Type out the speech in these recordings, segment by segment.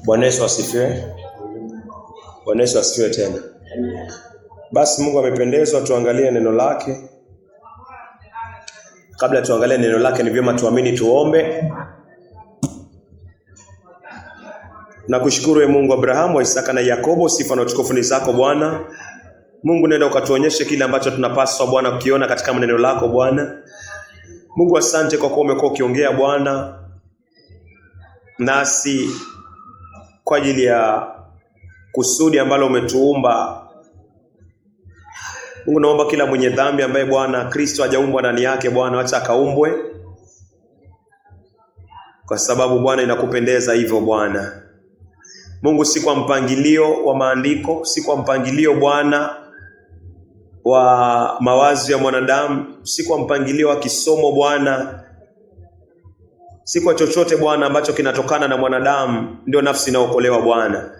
Bwana Yesu asifiwe. Bwana Yesu asifiwe tena. Basi Mungu amependezwa tuangalie neno lake. Kabla tuangalie neno lake ni vyema tuamini tuombe. Na kushukuru Mungu Abrahamu, Isaka na Yakobo, sifa na utukufu ni zako Bwana. Mungu nenda ukatuonyeshe kile ambacho tunapaswa Bwana kukiona katika neno lako Bwana. Mungu asante kwa kuwa umekuwa ukiongea Bwana nasi kwa ajili ya kusudi ambalo umetuumba. Mungu naomba kila mwenye dhambi ambaye Bwana Kristo hajaumbwa ndani yake Bwana acha akaumbwe. Kwa sababu Bwana inakupendeza hivyo Bwana. Mungu si kwa mpangilio wa maandiko, si kwa mpangilio Bwana wa mawazo ya mwanadamu, si kwa mpangilio wa kisomo Bwana, si kwa chochote Bwana ambacho kinatokana na mwanadamu ndio nafsi inaokolewa Bwana.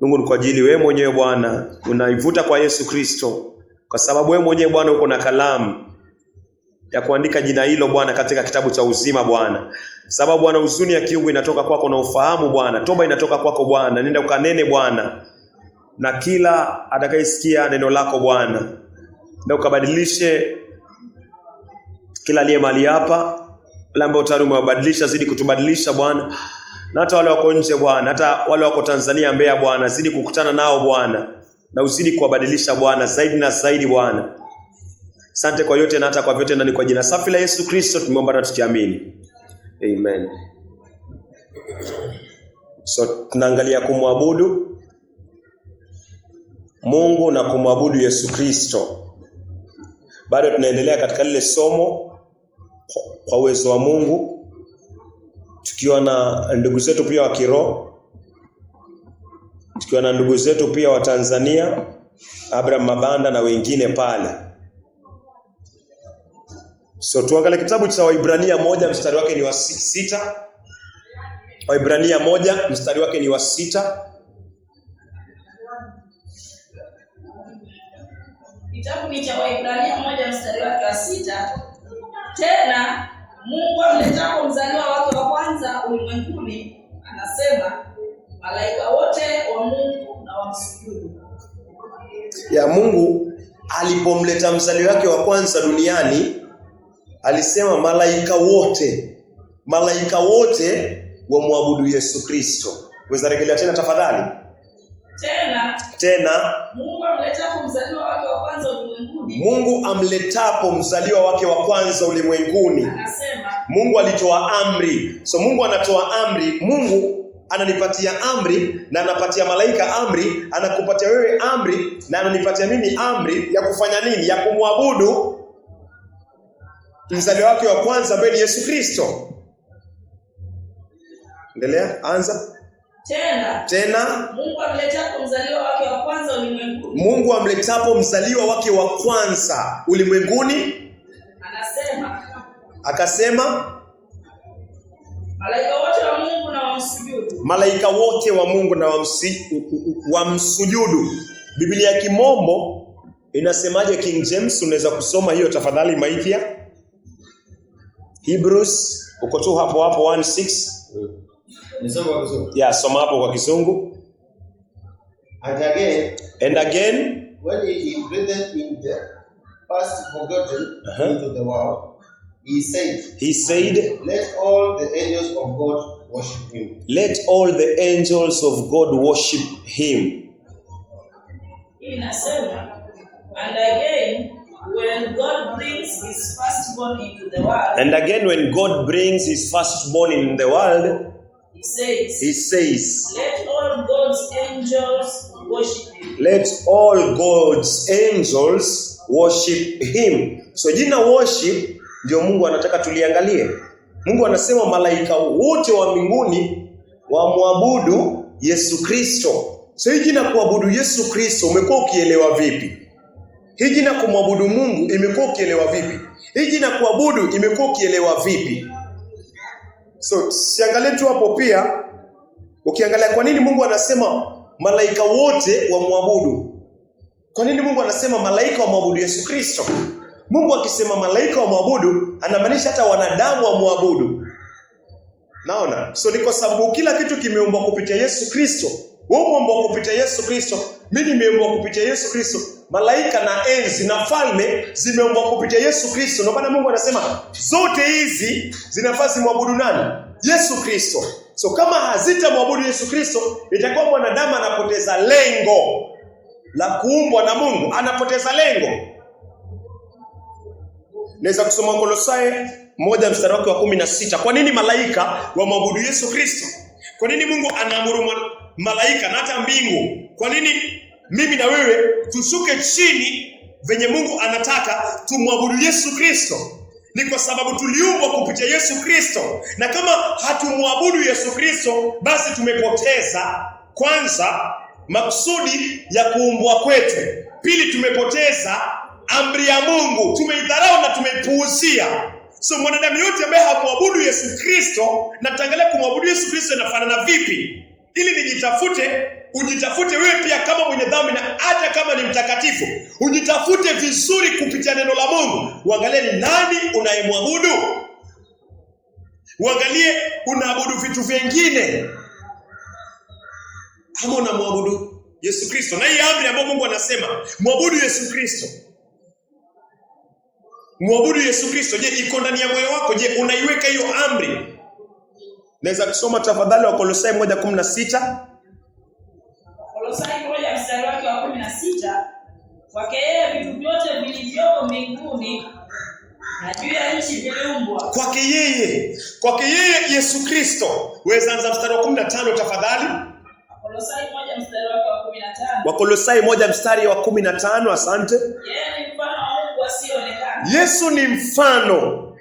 Mungu ni kwa ajili wewe mwenyewe Bwana, unaivuta kwa Yesu Kristo. Kwa sababu wewe mwenyewe Bwana uko na kalamu ya kuandika jina hilo Bwana katika kitabu cha uzima Bwana. Sababu Bwana huzuni ya kiungu inatoka kwako na ufahamu Bwana. Toba inatoka kwako Bwana. Nenda ukanene Bwana. Na kila atakayesikia neno lako Bwana, nenda ukabadilishe kila aliye mahali hapa. Wale ambao tayari umewabadilisha zidi kutubadilisha Bwana. Na hata wale wako nje Bwana, hata wale wako Tanzania Mbeya Bwana, zidi kukutana nao Bwana. Na uzidi kuwabadilisha Bwana zaidi na zaidi Bwana. Asante kwa yote na hata kwa vyote ndani kwa jina safi la Yesu Kristo tumeomba na tukiamini. Amen. So tunaangalia kumwabudu Mungu na kumwabudu Yesu Kristo. Bado tunaendelea katika lile somo kwa uwezo wa Mungu. Tukiwa na ndugu zetu pia wa kiroho. Tukiwa na ndugu zetu pia wa Tanzania, Abraham Mabanda na wengine pale. So tuangalie kitabu cha Waibrania 1 mstari wake ni wa 6. Waibrania 1 mstari wake ni wa 6. Kitabu ni cha Waibrania 1 mstari wake wa 6. Tena Mungu amletapo mzaliwa wake wa kwanza ulimwenguni, anasema malaika wote wa Mungu na wamsujudu. Ya Mungu alipomleta mzaliwa wake wa kwanza duniani, alisema malaika wote wamwabudu Yesu Kristo. Weza rejelea tena tafadhali. Tena Mungu amletapo mzaliwa wake wa kwanza ulimwenguni. Mungu amletapo mzaliwa wake wa kwanza ulimwenguni. Anasema Mungu alitoa amri. So Mungu anatoa amri. Mungu ananipatia amri na anapatia malaika amri, anakupatia wewe amri na ananipatia mimi amri ya kufanya nini? Ya kumwabudu mzaliwa wake wa kwanza ambaye ni Yesu Kristo. Endelea, anza. Tena Mungu amletapo mzaliwa wake wa kwanza ulimwenguni. Mungu amletapo mzaliwa wake wa kwanza ulimwenguni. Akasema malaika wote wa Mungu na wamsujudu. Malaika wote wa Mungu na wamsujudu. Biblia ya Kimombo inasemaje? King James, unaweza kusoma hiyo tafadhali Maithia? Hebrews uko tu hapo 1:6. Nisoma kwa Kizungu. Yeah, soma hapo kwa Kizungu. And again, when he breathed in the first begotten into the world, he said, let all the angels of God worship him. Let all the angels of God worship him. Inasema, and again when God brings his firstborn into the world. And again when God brings his firstborn in the world, he says, let all God's angels worship him. Let all God's angels worship him. So jina worship ndio Mungu anataka tuliangalie. Mungu anasema malaika wote wa mbinguni wamwabudu Yesu Kristo. So hii jina kuabudu Yesu Kristo umekuwa ukielewa vipi? Hii jina kumwabudu Mungu imekuwa ukielewa vipi? Hii jina kuabudu imekuwa ukielewa vipi? So siangalie tu hapo pia. Ukiangalia kwa nini Mungu anasema malaika wote wamwabudu? Kwa nini Mungu anasema malaika wamwabudu Yesu Kristo? Mungu akisema malaika wamwabudu anamaanisha hata wanadamu wamwabudu. Naona? So ni kwa sababu kila kitu kimeumbwa kupitia Yesu Kristo. Wewe umeumbwa kupitia Yesu Kristo, mimi nimeumbwa kupitia Yesu Kristo. Malaika na enzi na falme zimeumbwa kupitia Yesu Kristo. Ndio maana Mungu anasema zote hizi zinafaa zimwabudu nani? Yesu Kristo. So kama hazitamwabudu Yesu Kristo, itakuwa mwanadamu anapoteza lengo la kuumbwa na Mungu, anapoteza lengo. Naweza kusoma Kolosai 1:16. Kwa nini malaika wamwabudu Yesu Kristo? Kwa nini Mungu anaamuru malaika na hata mbingu? Kwa nini mimi na wewe tushuke chini venye Mungu anataka tumwabudu Yesu Kristo? Ni kwa sababu tuliumbwa kupitia Yesu Kristo. Na kama hatumwabudu Yesu Kristo, basi tumepoteza kwanza maksudi ya kuumbwa kwetu. Pili, tumepoteza amri ya Mungu. Tumeidharau na tumeipuuzia. So mwanadamu yote ambaye hamwabudu Yesu Kristo, na tangalia kumwabudu Yesu Kristo inafanana vipi? Ili nijitafute, ujitafute wewe pia kama mwenye dhambi, na hata kama ni mtakatifu, ujitafute vizuri kupitia neno la Mungu. Uangalie ni nani unayemwabudu. Uangalie unaabudu vitu vingine ama unamwabudu Yesu Kristo. Na hii amri ambayo Mungu anasema, mwabudu Yesu Kristo. Mwabudu Yesu Kristo. Je, iko ndani ya moyo wako? Je, unaiweka hiyo amri? Naweza kusoma tafadhali wa Kolosai 1:16. Kolosai 1:16. Kwake yeye vitu vyote vilivyoko mbinguni na juu ya nchi viliumbwa. Kwake yeye Yesu Kristo. Weza anza mstari wa 15 tafadhali. Kolosai 1:15. Wa Kolosai 1:15. Asante. Yeye ni mfano wa Mungu asiyeonekana.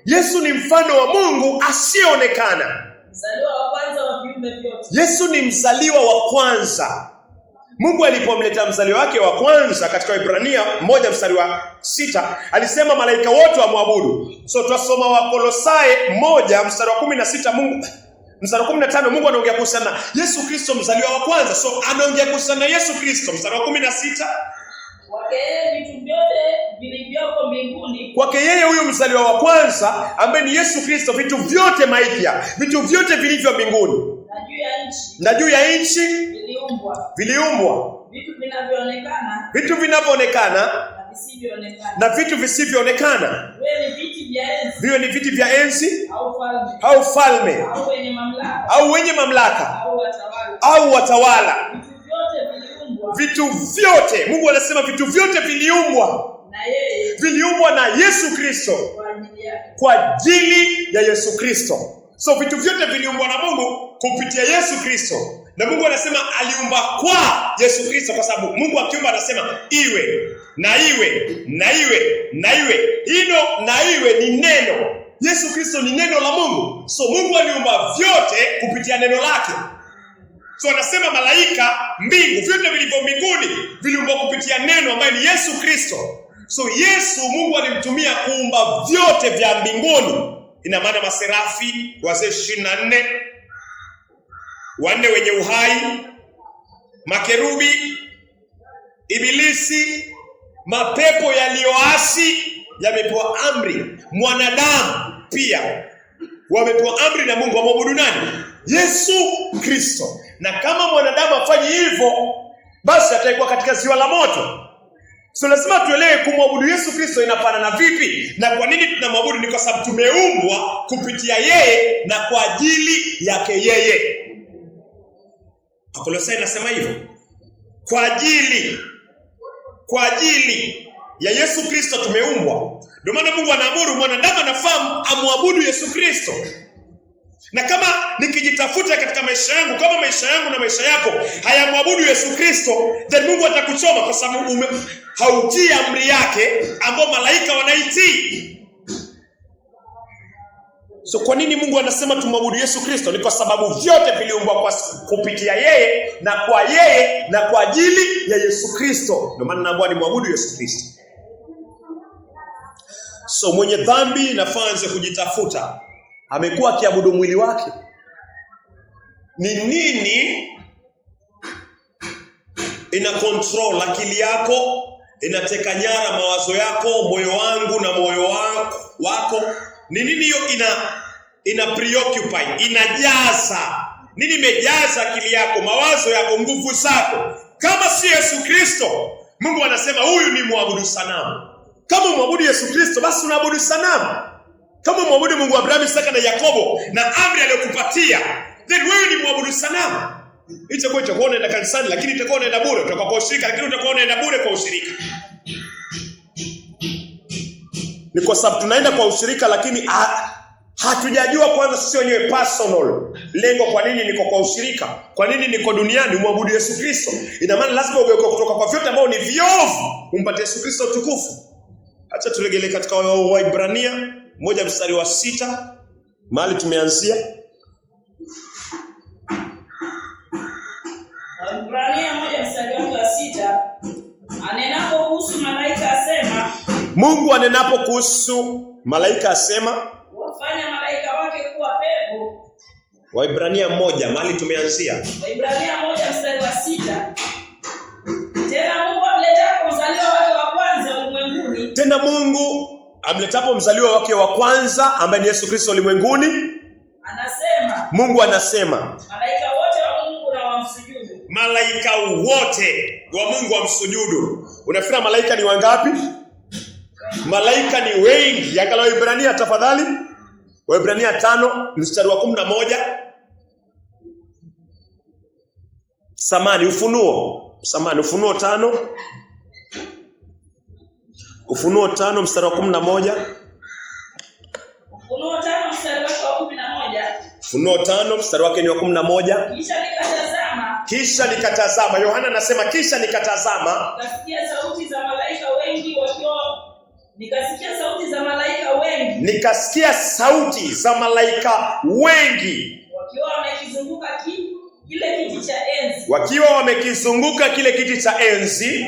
Yesu ni mfano wa Mungu asiyeonekana. Mzaliwa wa kwanza wa viumbe vyote. Yesu ni mzaliwa wa kwanza. Mungu alipomleta mzaliwa wake wa kwanza katika Ibrania 1:6, alisema malaika wote wamwabudu. So twasoma wa Kolosai 1:16. Mungu mstari wa 15 Mungu anaongea kuhusiana Yesu Kristo mzaliwa wa kwanza. So anaongea kuhusiana Yesu Kristo. Mstari wa 16, kwake yeye vitu vyote vilivyoko mbinguni. Kwake yeye huyu mzaliwa wa kwanza ambaye ni Yesu Kristo, vitu vyote maipya, vitu vyote vilivyo mbinguni na juu ya nchi viliumbwa. Vitu vinavyoonekana na vitu visivyoonekana. Viwe ni viti vya enzi au falme au wenye mamlaka au watawala. Vitu vyote, Mungu anasema vitu vyote viliumbwa na Yesu Kristo, kwa ajili ya Yesu Kristo. So vitu vyote viliumbwa na Mungu kupitia Yesu Kristo. Na Mungu anasema aliumba kwa Yesu Kristo, kwa sababu Mungu akiumba anasema iwe na iwe na iwe na iwe. Hilo na iwe ni neno. Yesu Kristo ni neno la Mungu. So Mungu aliumba vyote kupitia neno lake. So anasema malaika, mbingu, vyote vilivyo mbinguni viliumbwa kupitia neno ambaye ni Yesu Kristo. So Yesu Mungu alimtumia kuumba vyote vya mbinguni. Ina maana maserafi, wazee 24, wanne wenye uhai, makerubi, ibilisi, mapepo yaliyoasi yamepewa amri. Mwanadamu pia wamepewa amri na Mungu wamwabudu nani? Yesu Kristo. Na kama mwanadamu afanye hivyo, basi atakuwa katika ziwa la moto. So lazima tuelewe kumwabudu Yesu Kristo inafanana vipi, na kwa nini tunamwabudu. Ni kwa sababu tumeumbwa kupitia yeye na kwa ajili yake yeye. Kolosai inasema hivyo. Kwa ajili ya Yesu Kristo tumeumbwa. Ndio maana Mungu anaamuru mwanadamu anafahamu amwabudu Yesu Kristo. Na kama nikijitafuta katika maisha yangu, kama maisha yangu na maisha yako hayamwabudu Yesu Kristo, then Mungu atakuchoma, kwa sababu hautii amri yake ambayo malaika wanaitii. So kwa nini Mungu anasema tumwabudu Yesu Kristo? Ni kwa sababu vyote viliumbwa kupitia yeye na kwa yeye na kwa ajili ya Yesu Kristo. Ndio maana naambiwa ni mwabudu Yesu Kristo. So mwenye dhambi nafanze kujitafuta. Amekuwa akiabudu mwili wake. Ni nini ina control akili yako, inateka nyara mawazo yako, moyo wangu na moyo wako? Ni nini hiyo ina preoccupy, inajaza. Nini imejaza akili yako, mawazo yako, nguvu zako? Kama si Yesu Kristo, Mungu anasema huyu ni muabudu sanamu. Kama muabudu Yesu Kristo, basi unaabudu sanamu. Kama muabudu Mungu wa Abrahamu, Isaka na Yakobo na amri aliyokupatia, then wewe ni muabudu sanamu. Itakuwa unaenda kanisani lakini utakuwa unaenda bure, utakuwa kwa ushirika lakini utakuwa unaenda bure kwa ushirika. Ni kwa sababu tunaenda kwa ushirika lakini hatujajua kwanza sisi wenyewe personal lengo, kwa nini niko kwa ushirika, kwa nini niko duniani. Muabudu Yesu Kristo, ina maana lazima ugeuke kutoka kwa vyote ambao ni viovu umpatie Yesu Kristo utukufu. Acha turegelee katika Waibrania 1:6 mahali tumeanzia. Waibrania 1:6 anenapo kuhusu malaika asema, Mungu anenapo kuhusu malaika asema, wafanya malaika wake kuwa pepo. Waibrania 1 mahali tumeanzia. Waibrania 1:6 tena Mungu amletapo mzaliwa wake wa kwanza ulimwenguni. Tena Mungu amletapo mzaliwa wake wa kwanza ambaye ni Yesu Kristo ulimwenguni, anasema, Mungu anasema, malaika wote wa Mungu na wamsujudu. Malaika wote wa Mungu wamsujudu. Unafikiri malaika ni wangapi? Malaika ni wengi. Angalia Waibrania tafadhali. Waibrania 5:11. Ufunuo 5. Ufunuo 5:11. Ufunuo 5:11. Ufunuo 5:11. Kisha nikatazama. Yohana anasema kisha nikatazama. Nikasikia sauti za malaika wengi wakiwa Nikasikia sauti za malaika wengi wakiwa wamekizunguka kile kiti cha enzi. Wamekizunguka kile kiti cha enzi.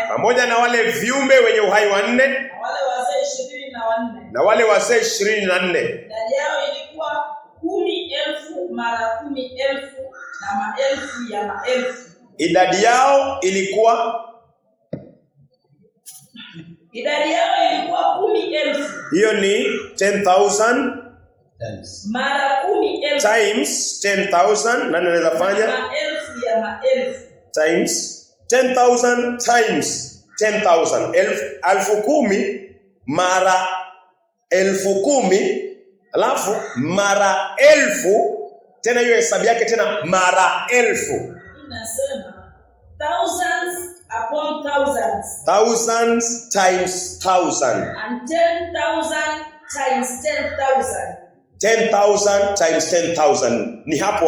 Pamoja na wale viumbe wenye uhai wanne. Na wale wazee 24. Idadi yao ilikuwa 10,000 mara 10,000 na maelfu ya maelfu. Idadi yao ilikuwa 10,000. Hiyo ni 10,000 mara 10,000 times 10,000. Nani anaweza fanya? Maelfu ya maelfu. Times 10,000 times 10,000. 10,000 mara 10,000 alafu mara 1000, tena hiyo hesabu yake tena mara 1000. Inasema thousands upon thousands. Thousands times 1,000. And 10,000 times 10,000. 10,000 times 10,000. Ni hapo.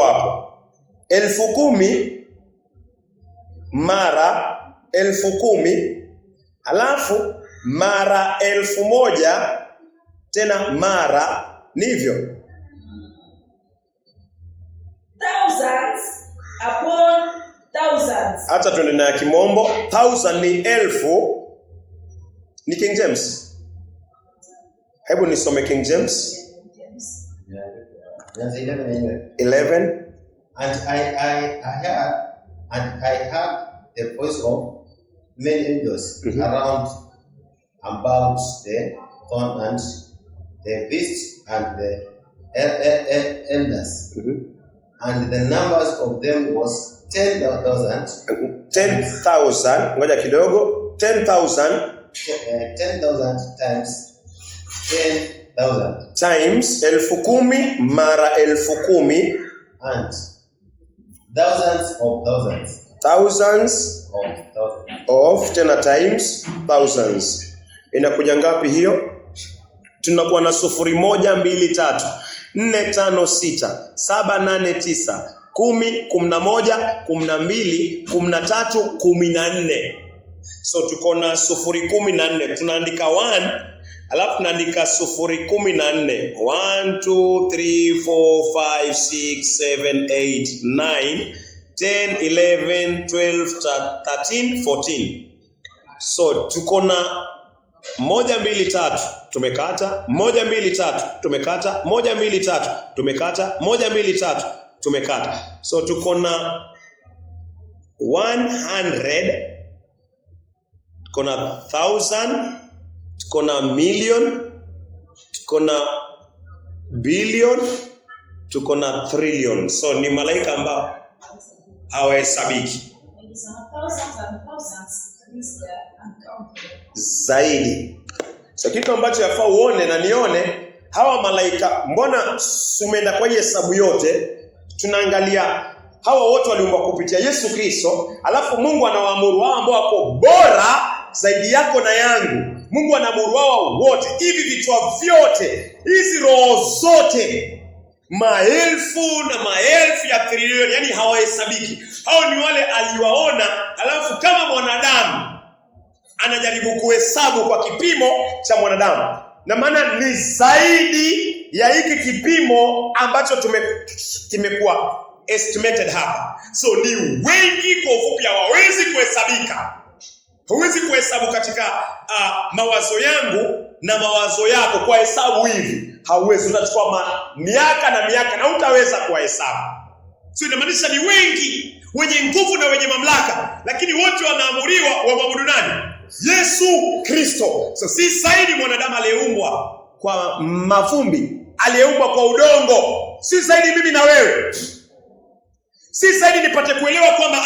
10,000 mara 10,000 alafu mara 1,000 tena mara nivyo. Thousands upon thousands. Hata tuende na Kimombo. 1,000 ni 1000. Ni King James. Hebu nisome King James. 11. And I heard the voice of many angels around about the throne and the beast and the elders. And the numbers of them was 10,000. 10,000. Ngoja kidogo. 10,000. 10,000 times 10,000. Times 10,000 mara 10,000. And thousands of thousands. Thousands Of thousands. of tena times thousands. Inakuja ngapi hiyo? Tunakuwa na 0 1 2 3 4 5 6 7 8 9 10 11 12 13 14. So tuko na 014. Tunaandika 1 alafu tunaandika 014. 1 2 3 4 5 6 7 8 9 10 11 12 13 14. So tuko na 1 2 3 tumekata, 1 2 3 tumekata, 1 2 3 tumekata, 1 2 3 tumekata. So tuko na 100, tuko na 1,000, tuko na million, tuko na billion, tuko na trillion. So ni malaika ambao hawahesabiki. Zaidi. So kitu ambacho yafaa uone na nione, hawa malaika, mbona sumeenda kwa hesabu yote, tunaangalia hawa wote waliumbwa kupitia Yesu Kristo, alafu Mungu anawaamuru hao ambao wako bora zaidi yako na yangu. Mungu anaamuru hao wote, hivi vichwa vyote, hizi roho zote, maelfu na maelfu ya trilioni, yani hawahesabiki. Hao ni wale aliwaona, alafu kama mwanadamu anajaribu kuhesabu kwa kipimo cha mwanadamu. Na maana ni zaidi ya hiki kipimo ambacho kimekuwa estimated hapa. So ni wengi, kwa ufupi hawawezi kuhesabika. Huwezi kuhesabu katika mawazo yangu na mawazo yako kwa hesabu hivi. Hauwezi, utachukua miaka na miaka na utaweza kuhesabu. So inamaanisha ni wengi, wenye nguvu na wenye mamlaka, lakini wote wanaamuriwa wamwabudu nani? Yesu Kristo. So si zaidi mwanadamu aliyeumbwa kwa mavumbi, aliyeumbwa kwa udongo. Si zaidi mimi na wewe. Si zaidi nipate kuelewa kwamba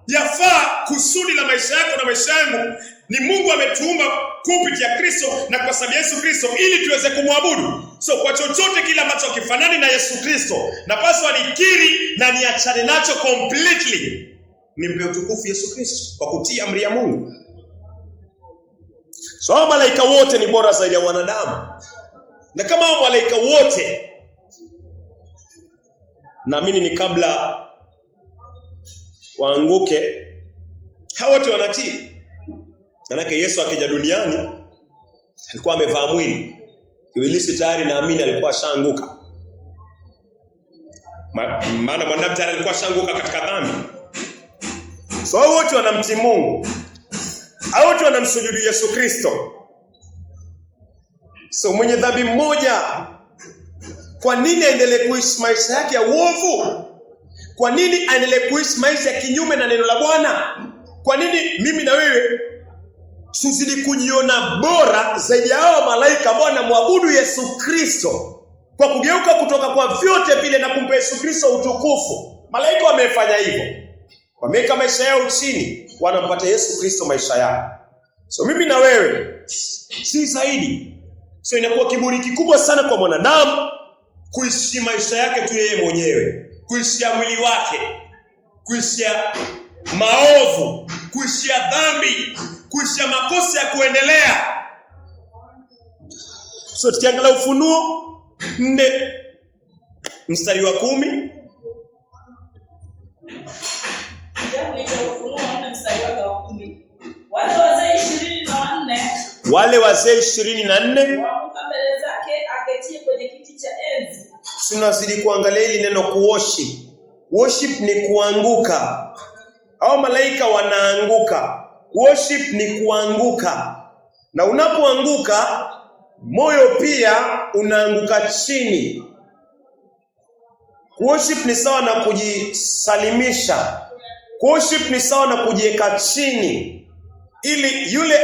yafaa kusudi la maisha yako na maisha yangu ni Mungu ametuumba kupitia Kristo na kwa sababu Yesu Kristo ili tuweze kumwabudu. So kwa chochote kile ambacho kifanani na Yesu Kristo, napaswa nikiri na niachane nacho completely. Nimpe utukufu Yesu Kristo kwa kutii amri ya Mungu. So hao malaika wote ni bora zaidi ya wanadamu. Na kama hao malaika wote, naamini ni kabla waanguke, hao wote wanatii. Manake Yesu akija duniani alikuwa amevaa mwili. Ibilisi tayari naamini alikuwa ashaanguka. Maana mwanadamu tayari alikuwa ashaanguka katika dhambi. So hao wote wanamtii Mungu. Hao wote wanamsujudu Yesu Kristo. So mwenye dhambi mmoja, kwa nini aendelee kuishi maisha yake ya uovu? Kwa nini aendelee kuishi maisha ya kinyume na neno la Bwana? Kwa nini mimi na wewe tusizidi kujiona bora zaidi ya hao malaika ambao wanamwabudu Yesu Kristo kwa kugeuka kutoka kwa vyote vile na kumpa Yesu Kristo utukufu? Malaika wamefanya hivyo. Wameweka maisha yao chini, wanampata Yesu Kristo maisha yao. So mimi na wewe si zaidi. So inakuwa kiburi kikubwa sana kwa mwanadamu kuishi maisha yake tu yeye mwenyewe, kuishi mwili wake, kuishi maovu, kuishi dhambi, kuishi makosa ya kuendelea. So tukiangalia Ufunuo 4 mstari wa 10, wale wazee 24 waamka mbele zake aketie kwenye kiti cha enzi. Tunazidi kuangalia hili neno kuworship. Worship ni kuanguka. Hao malaika wanaanguka. Worship ni kuanguka. Na unapoanguka, moyo pia unaanguka chini. Worship ni sawa na kujisalimisha. Worship ni sawa na kujiweka chini, ili yule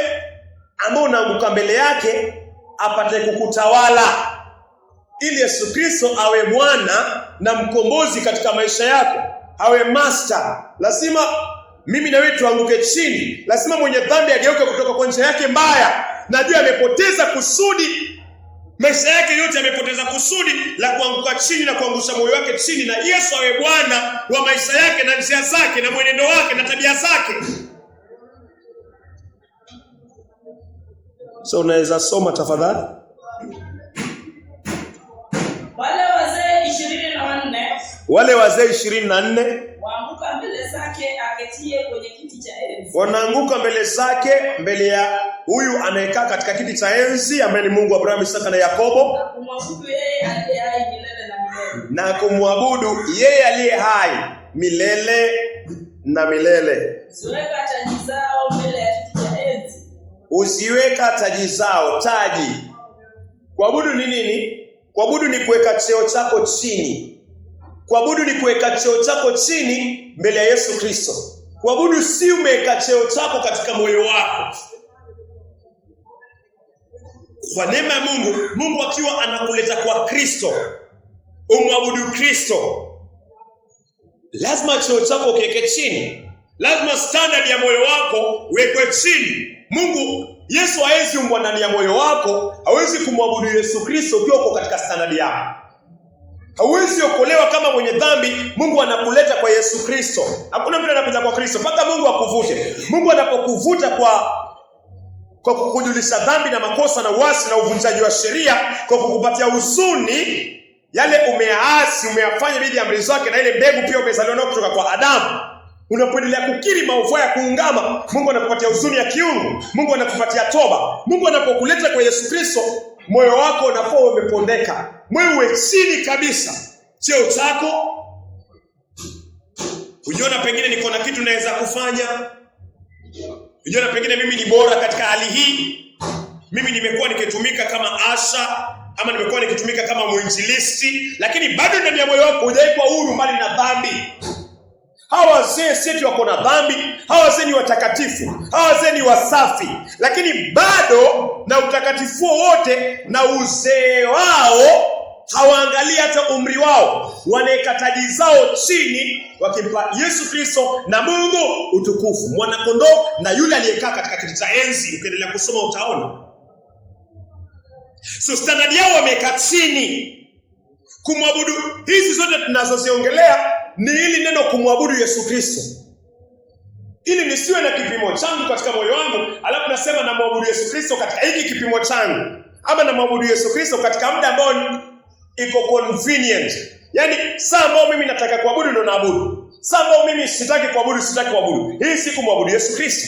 ambaye unaanguka mbele yake apate kukutawala. Ili Yesu Kristo awe Bwana na mkombozi katika maisha yako, awe master. Lazima mimi na wewe tuanguke chini. Lazima mwenye dhambi ageuke kutoka kwa njia yake mbaya. Najua amepoteza kusudi, maisha yake yote amepoteza kusudi la kuanguka chini na kuangusha moyo wake chini, na Yesu awe Bwana wa maisha yake na njia zake na mwenendo wake na tabia zake. So unaweza soma tafadhali? Wale wazee 24 waanguka mbele zake aketie kwenye kiti cha enzi. Wanaanguka mbele zake, mbele ya huyu anayekaa katika kiti cha enzi ambaye ni Mungu wa Abrahamu, Isaka na Yakobo, na kumwabudu yeye aliye hai milele na milele. Na kumwabudu yeye aliye hai milele na milele. Usiweka taji zao mbele ya kiti cha enzi. Usiweka taji zao, taji. Kuabudu ni nini? Kuabudu ni kuweka cheo chako chini. Kuabudu ni kuweka cheo chako chini mbele ya Yesu Kristo. Kuabudu si umeweka cheo chako katika moyo wako. kwa neema ya Mungu akiwa anakuleta kwa Kristo, umwabudu Kristo, lazima cheo chako kiweke chini. Lazima standard ya moyo wako uwekwe chini. Yesu hawezi umbwa ndani ya moyo wako. Hawezi kumwabudu Yesu Kristo ukiwa uko katika standard yako. Hauwezi okolewa kama mwenye dhambi. Mungu anakuleta kwa Yesu Kristo. Hakuna mtu anakuja kwa Kristo mpaka Mungu akuvute. Mungu anapokuvuta kwa kukujulisha dhambi na makosa na uasi na uvunjaji wa sheria, kwa kukupatia huzuni yale umeasi, umeyafanya dhidi ya amri zake, na ile mbegu pia umezaliwa nayo kutoka kwa Adamu. Unapoendelea kukiri maovu ya kuungama, Mungu anakupatia huzuni ya kiungu. Mungu anakupatia toba. Mungu anapokuleta kwa Yesu Kristo, moyo wako unakuwa umepondeka. Moyo uwe chini kabisa. Cheo chako, ujiona pengine niko na kitu naweza kufanya. Ujiona pengine mimi ni bora katika hali hii. Mimi nimekuwa nikitumika kama asha, ama nimekuwa nikitumika kama mwinjilisti, lakini bado ndani ya moyo wako hujaikuwa huru mbali na dhambi. Hawa wazee sisi wako na dhambi, hawa wazee ni watakatifu, hawa wazee ni wasafi, lakini bado na utakatifu wote na uzee wao hawaangalia hata umri wao. Wanaweka taji zao chini, wakimpa Yesu Kristo na Mungu utukufu, mwana kondoo na yule aliyekaa katika kiti cha enzi. Ukiendelea kusoma utaona. So standard yao wameweka chini. Kumwabudu hizi zote tunazoziongelea ni hili neno kumwabudu Yesu Kristo. Ili nisiwe na kipimo changu katika moyo wangu, alafu nasema na mwabudu Yesu Kristo katika hiki kipimo changu, ama na mwabudu Yesu Kristo katika muda ambao iko convenient. Yaani saa ambao mimi nataka kuabudu ndo naabudu, saa ambao mimi sitaki kuabudu. Hii si kumwabudu Yesu Kristo.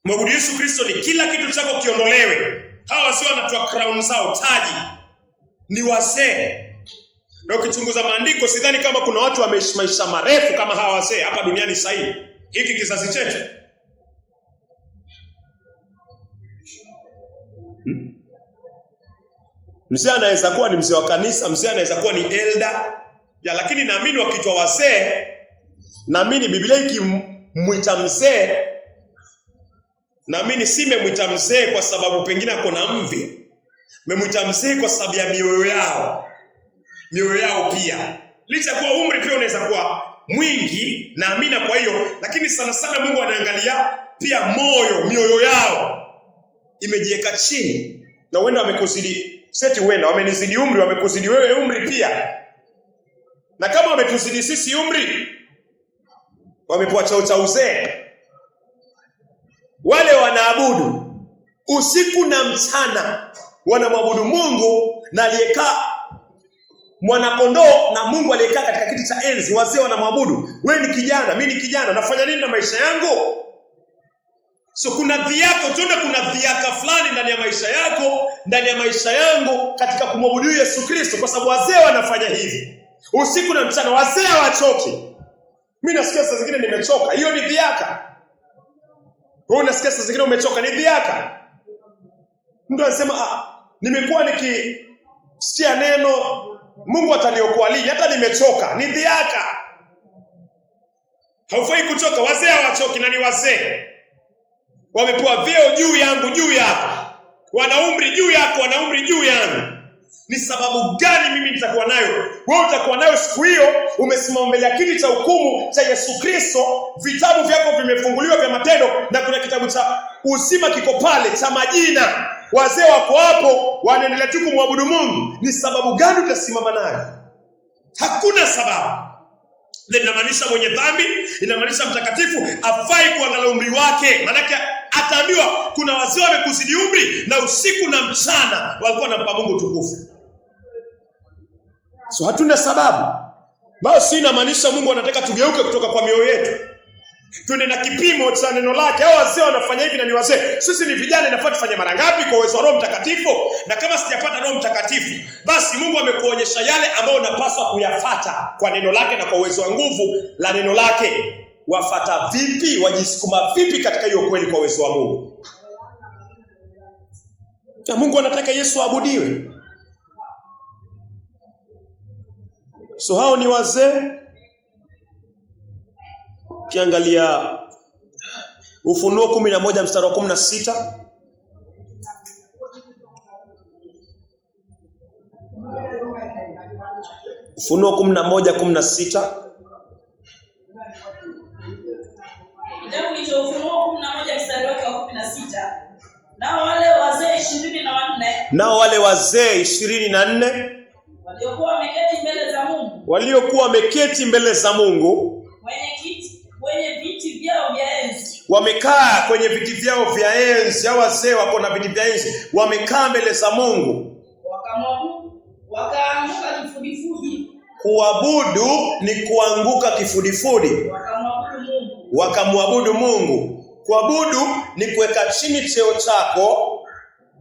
Mwabudu Yesu Kristo ni kila kitu chako kiondolewe. Hawa wazee wanatoa crown zao, taji. Ni wazee. Na ukichunguza maandiko, sidhani kama kuna watu wameishi maisha marefu kama hawa wazee hapa duniani sasa hivi. Hiki kizazi chetu. Mzee anaweza kuwa ni mzee wa kanisa, mzee anaweza kuwa ni elder. Lakini naamini wakiitwa wazee, naamini Biblia ikimwita mzee, naamini si memwita mzee kwa sababu pengine ako na mvi. Memwita mzee kwa sababu ya mioyo yao. Mioyo yao pia. Licha kuwa umri pia unaweza kuwa mwingi, naamini kwa hiyo, lakini sana sana Mungu anaangalia pia mioyo yao imejiweka chini. Na wenda wamekuzidi, wamenizidi umri, wamekuzidi wewe umri pia. Na kama wametuzidi sisi umri, wamepewa cheo cha uzee. Wale wanaabudu usiku na mchana, wanamwabudu Mungu na aliyekaa mwana kondoo na Mungu aliyekaa katika kiti cha enzi. Wazee wanamwabudu. Wewe ni kijana, mimi ni kijana, nafanya nini na maisha yangu? So kuna dhiaka, kuna dhiaka fulani ndani ya maisha yako, ndani ya maisha yangu katika kumwabudu Yesu Kristo, kwa sababu wazee wanafanya hivi. Usiku na mchana, wazee hawachoki. Mimi nasikia saa zingine nimechoka, hiyo ni dhiaka. Wewe unasikia saa zingine umechoka, ni dhiaka. Mtu anasema nimekuwa nikisikia neno Mungu ataniokoa lini, hata nimechoka, ni dhiaka. Haufai kuchoka. Wazee hawachoki, na ni wazee. Wamepewa vyeo juu yangu, juu yako. Wana umri juu yako, wana umri juu yangu. Ni sababu gani mimi nitakuwa nayo? Wewe utakuwa nayo siku hiyo umesimama mbele ya kiti cha hukumu cha Yesu Kristo. Vitabu vyako vimefunguliwa vya matendo, na kuna kitabu cha uzima kiko pale cha majina. Wazee wako hapo wanaendelea tu kumwabudu Mungu. Ni sababu gani utasimama nayo? Hakuna sababu. Inamaanisha mwenye dhambi, inamaanisha mtakatifu afai kuangalia umri wake. Maana ataambiwa kuna wazee wamekuzidi umri na usiku na mchana walikuwa wanampa Mungu utukufu. So hatuna sababu. Basi inamaanisha Mungu anataka tugeuke kutoka kwa mioyo yetu, tuende na kipimo cha neno lake. Hao wazee wanafanya hivi na ni wazee. Sisi ni vijana, inafaa tufanye mara ngapi kwa uwezo wa Roho Mtakatifu? Na kama sijapata Roho Mtakatifu, basi Mungu amekuonyesha yale ambayo unapaswa kuyafuata kwa neno lake na kwa uwezo wa nguvu la neno lake. Wafuata vipi? Wajisukuma vipi katika hiyo kweli kwa uwezo wa Mungu? Na Mungu anataka Yesu aabudiwe. So hao ni wazee. Kiangalia Ufunuo 11 mstari wa 16. Ufunuo 11:16. Kitabu cha Ufunuo 11 mstari wake wa 16. Nao wale wazee 24 waliokuwa wameketi mbele za Mungu wenye viti vyao vya enzi, wamekaa kwenye viti vyao vya enzi. Hao wazee wako na viti vya enzi, wamekaa mbele za Mungu, wakaanguka kifudifudi. Kuabudu ni kuanguka kifudifudi, wakamwabudu Mungu. Kuabudu ni kuweka chini cheo chako,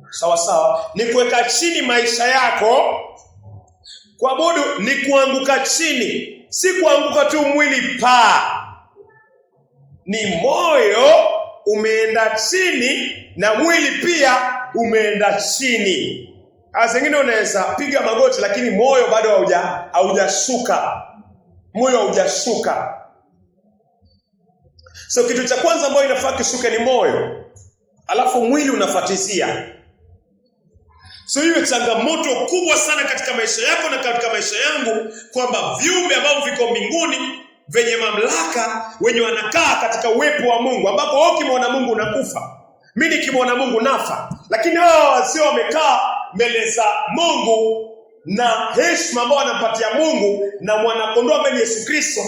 sawa sawa, ni kuweka chini maisha yako. Kuabudu ni kuanguka chini, si kuanguka tu mwili ni moyo umeenda chini na mwili pia umeenda chini. Zingine unaweza piga magoti lakini moyo bado haujashuka. Moyo haujashuka. So kitu cha kwanza ambacho inafaa kishuke ni moyo, alafu mwili unafuatizia. So hiyo changamoto kubwa sana katika maisha yako na katika maisha yangu, kwamba viumbe ambao viko mbinguni venye mamlaka, wenye wanakaa katika uwepo wa Mungu, ambapo wewe ukimwona Mungu unakufa, mimi nikimwona Mungu nafa. Lakini hao wasio wamekaa mbele za Mungu na heshima ambayo anampatia Mungu na mwana kondoo ambaye ni Yesu Kristo,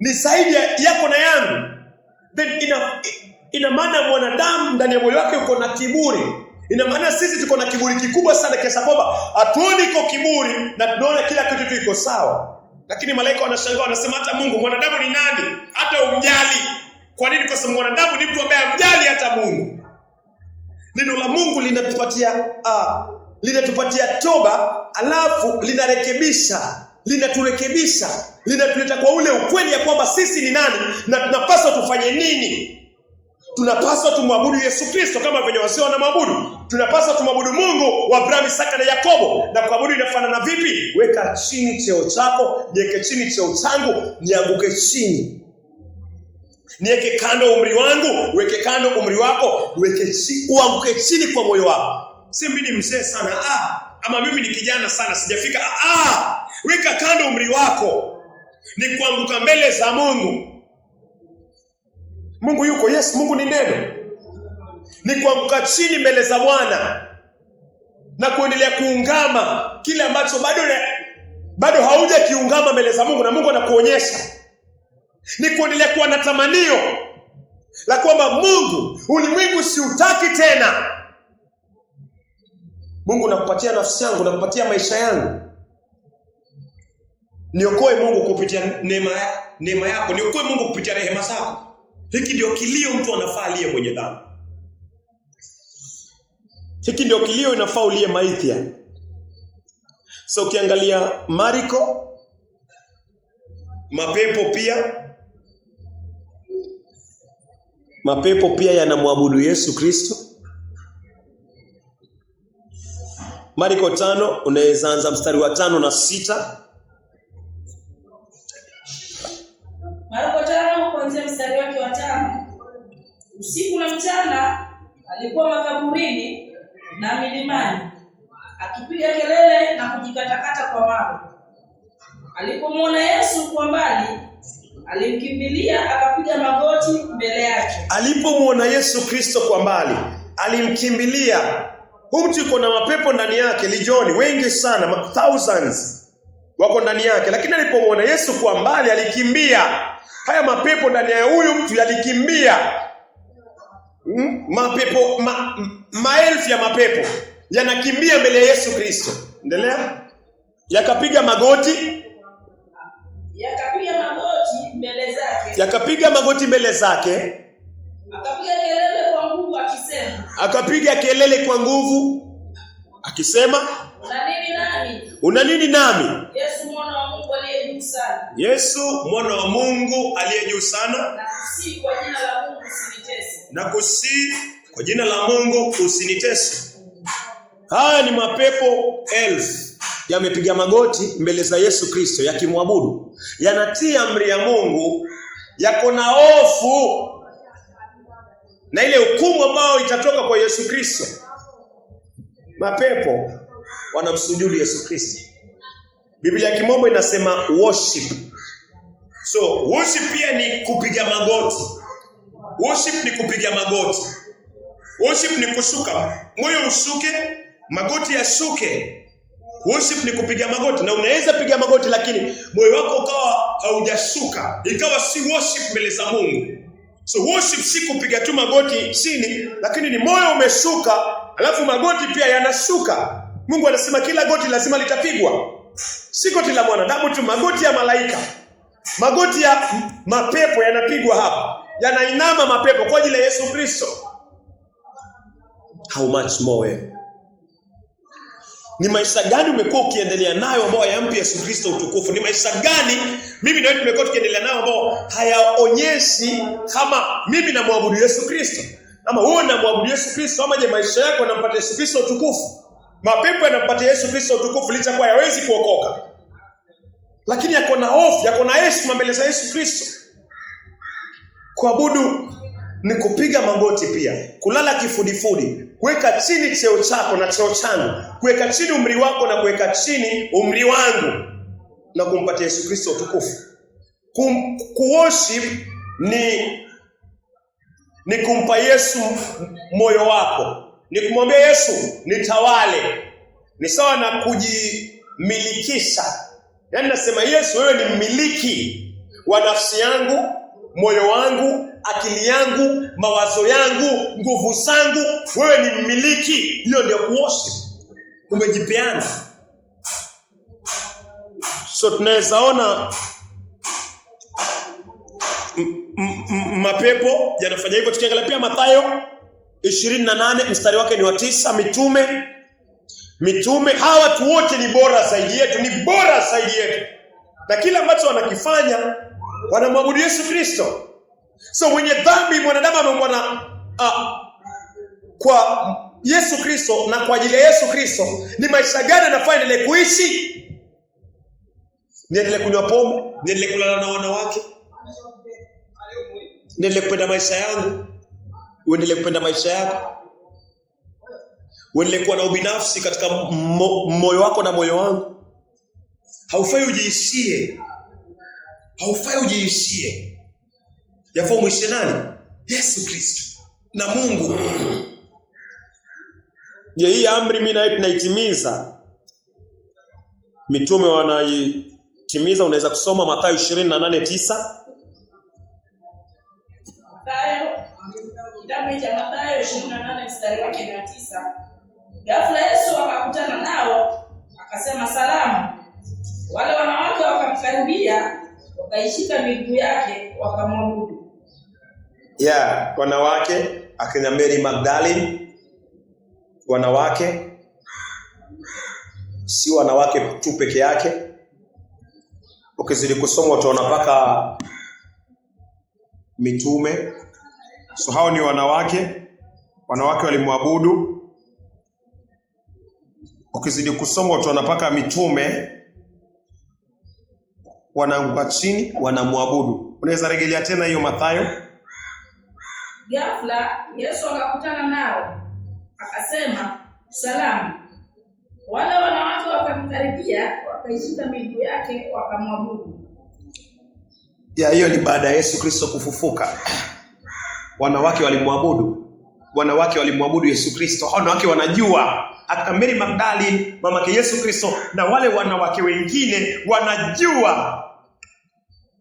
ni zaidi yako na yangu. Then ina maana mwanadamu ndani ya moyo wake uko na kiburi. Ina maana sisi tuko na kiburi kikubwa sana kiasi kwamba hatuoni iko kiburi na tunaona kila kitu tu iko sawa. Lakini malaika wanashangaa, wanasema hata Mungu, mwanadamu ni nani hata umjali? Kwa nini? Kwa sababu mwanadamu ni mtu ambaye amjali hata Mungu. Neno la Mungu linatupatia toba, alafu linaturekebisha, linatuleta kwa ule ukweli ya kwamba sisi ni nani na tunapaswa tufanye nini. Tunapaswa tumwabudu Yesu Kristo kama venye wazee wanamwabudu. Tunapaswa tumwabudu Mungu wa Abrahamu, Isaka na Yakobo. Na kuabudu inafanana vipi? Weka chini cheo chako, niweke chini cheo changu, nianguke chini. Niweke kando umri wangu, weke kando umri wako, uanguke chini kwa moyo wako. Si mimi ni mzee sana, ama mimi ni kijana sana sijafika. Weka kando umri wako, ni kuanguka mbele za Mungu. Mungu yuko, yes, Mungu ni neno. Ni kuanguka chini mbele za Bwana na kuendelea kuungama kile ambacho bado hauja kiungama mbele za Mungu, na Mungu anakuonyesha. Ni kuendelea kuwa na tamanio la kwamba Mungu, ulimwengu siutaki tena. Mungu, nakupatia nafsi yangu, nakupatia maisha yangu. Niokoe Mungu kupitia neema yako, niokoe Mungu kupitia rehema zako. Hiki ndio kilio mtu anafaa aliye mwenye dhambi. Hiki ndio kilio inafaa uliye maithia. So ukiangalia Marko, mapepo pia yanamwabudu Yesu Kristo. Marko 5, unaweza anza mstari wa 5 na 6. Marko 5 kuanzia mstari wake wa 5. Usiku na mchana alikuwa makaburini na milimani, akipiga kelele na kujikatakata kwa mawe. Alipomwona Yesu kwa mbali, alimkimbilia akapiga magoti mbele yake. Alipomwona Yesu Kristo kwa mbali, alimkimbilia. Huyu mtu yuko na mapepo ndani yake, lijioni, wengi sana, thousands wako ndani yake. Lakini alipomwona Yesu kwa mbali, alikimbia. Haya mapepo ndani ya huyu mtu yalikimbia. Maelfu ya mapepo yanakimbia mbele ya Yesu Kristo. Endelea. Yakapiga magoti mbele zake. Akapiga kelele kwa nguvu akisema, una nini nami? Yesu mwana wa Mungu aliye juu sana. Yesu mwana wa Mungu aliye juu sana. Nakusihi kwa jina la Mungu usinitese. Haya ni mapepo 1000 yamepiga magoti mbele za Yesu Kristo yakimwabudu. Yanatii amri ya Mungu, yako na hofu na ile hukumu ambayo itatoka kwa Yesu Kristo. Mapepo wanamsujudu Yesu Kristo. Biblia ya Kimombo inasema worship. So worship pia ni kupiga magoti. Worship ni kupiga magoti. Worship ni kushuka. Moyo ushuke, magoti yashuke. Worship ni kupiga magoti, na unaweza piga magoti lakini moyo wako ukawa haujashuka, ikawa si worship mbele za Mungu. So worship si kupiga tu magoti chini, lakini ni moyo umeshuka, alafu magoti pia yanashuka. Mungu anasema kila goti lazima litapigwa. Si goti la mwanadamu tu, magoti ya malaika. Magoti ya mapepo yanapigwa hapa. Yanainama mapepo kwa ajili ya Yesu Kristo. How much more? Ni maisha gani umekuwa ukiendelea nayo ambao hayampi Yesu Kristo utukufu? Ni maisha gani mimi na wewe tumekuwa tukiendelea nayo ambao hayaonyeshi kama mimi namwabudu Yesu Kristo? Ama wewe unamwabudu Yesu Kristo, ama je maisha yako yanampatia Yesu Kristo utukufu? Mapepo yanampatia Yesu Kristo utukufu licha kwa hawezi kuokoka. Lakini yako na hofu, yako na heshima mbele za Yesu Kristo. Kuabudu ni kupiga magoti pia, kulala kifudifudi, kuweka chini cheo chako na cheo changu, kuweka chini umri wako na kuweka chini umri wangu, na kumpatia Yesu Kristo utukufu. Kuworship ni kumpa Yesu moyo wako, ni kumwambia Yesu nitawale. Ni sawa na kujimilikisha. Yaani nasema Yesu, wewe ni mmiliki wa nafsi yangu, moyo wangu, akili yangu, mawazo yangu, nguvu zangu. Wewe ni mmiliki. Hiyo ndio kuworship. Umejipeana. So tunaweza ona mapepo yanafanya hivyo. Tukiangalia pia Mathayo 28 mstari wake ni wa 9. Mitume hawa watu wote ni bora zaidi yetu, ni bora zaidi yetu. Na kila ambacho wanakifanya wanamwabudu Yesu Kristo. So mwenye dhambi mwanadamu amemwona kwa Yesu Kristo na kwa ajili ya Yesu Kristo, ni maisha gani anafaa endelee kuishi? Niendelee kunywa pombe, niendelee kulala na wanawake, niendelee kupenda maisha yangu, uendelee kupenda maisha yako, uendelee kuwa na ubinafsi katika moyo wako na moyo wangu. Haufai ujiishie. Haufai ujiishie. Yafaa muishie nani? Yesu Kristo na Mungu. Je, hii amri mimi na tunaitimiza? Mitume wanaitimiza. Unaweza kusoma Mathayo 28:9. Kitabu cha Mathayo 28 mstari wake ni 9. Ghafla Yesu akakutana nao, akasema salamu. Wale wanawake wakamkaribia, wakaishika miguu yake, wakamwabudu. Wanawake akina Mary Magdalene. Wanawake si wanawake tu peke yake. Ukizidi kusoma utaona paka mitume. So hao ni wanawake. Wanawake walimwabudu. Ukizidi kusoma utaona paka mitume wanaanguka chini wanamwabudu. Unaweza rejelea tena hiyo Mathayo? Ghafla Yesu akakutana nao, akasema salamu. Wale wanawake wakamkaribia, wakaishika miguu yake, wakamwabudu. Hiyo ni baada ya Yesu Kristo kufufuka. Wanawake walimwabudu. Wanawake walimwabudu Yesu Kristo. Wanawake wanajua. Akina Mary Magdalene, mamake Yesu Kristo, na wale wanawake wengine wanajua.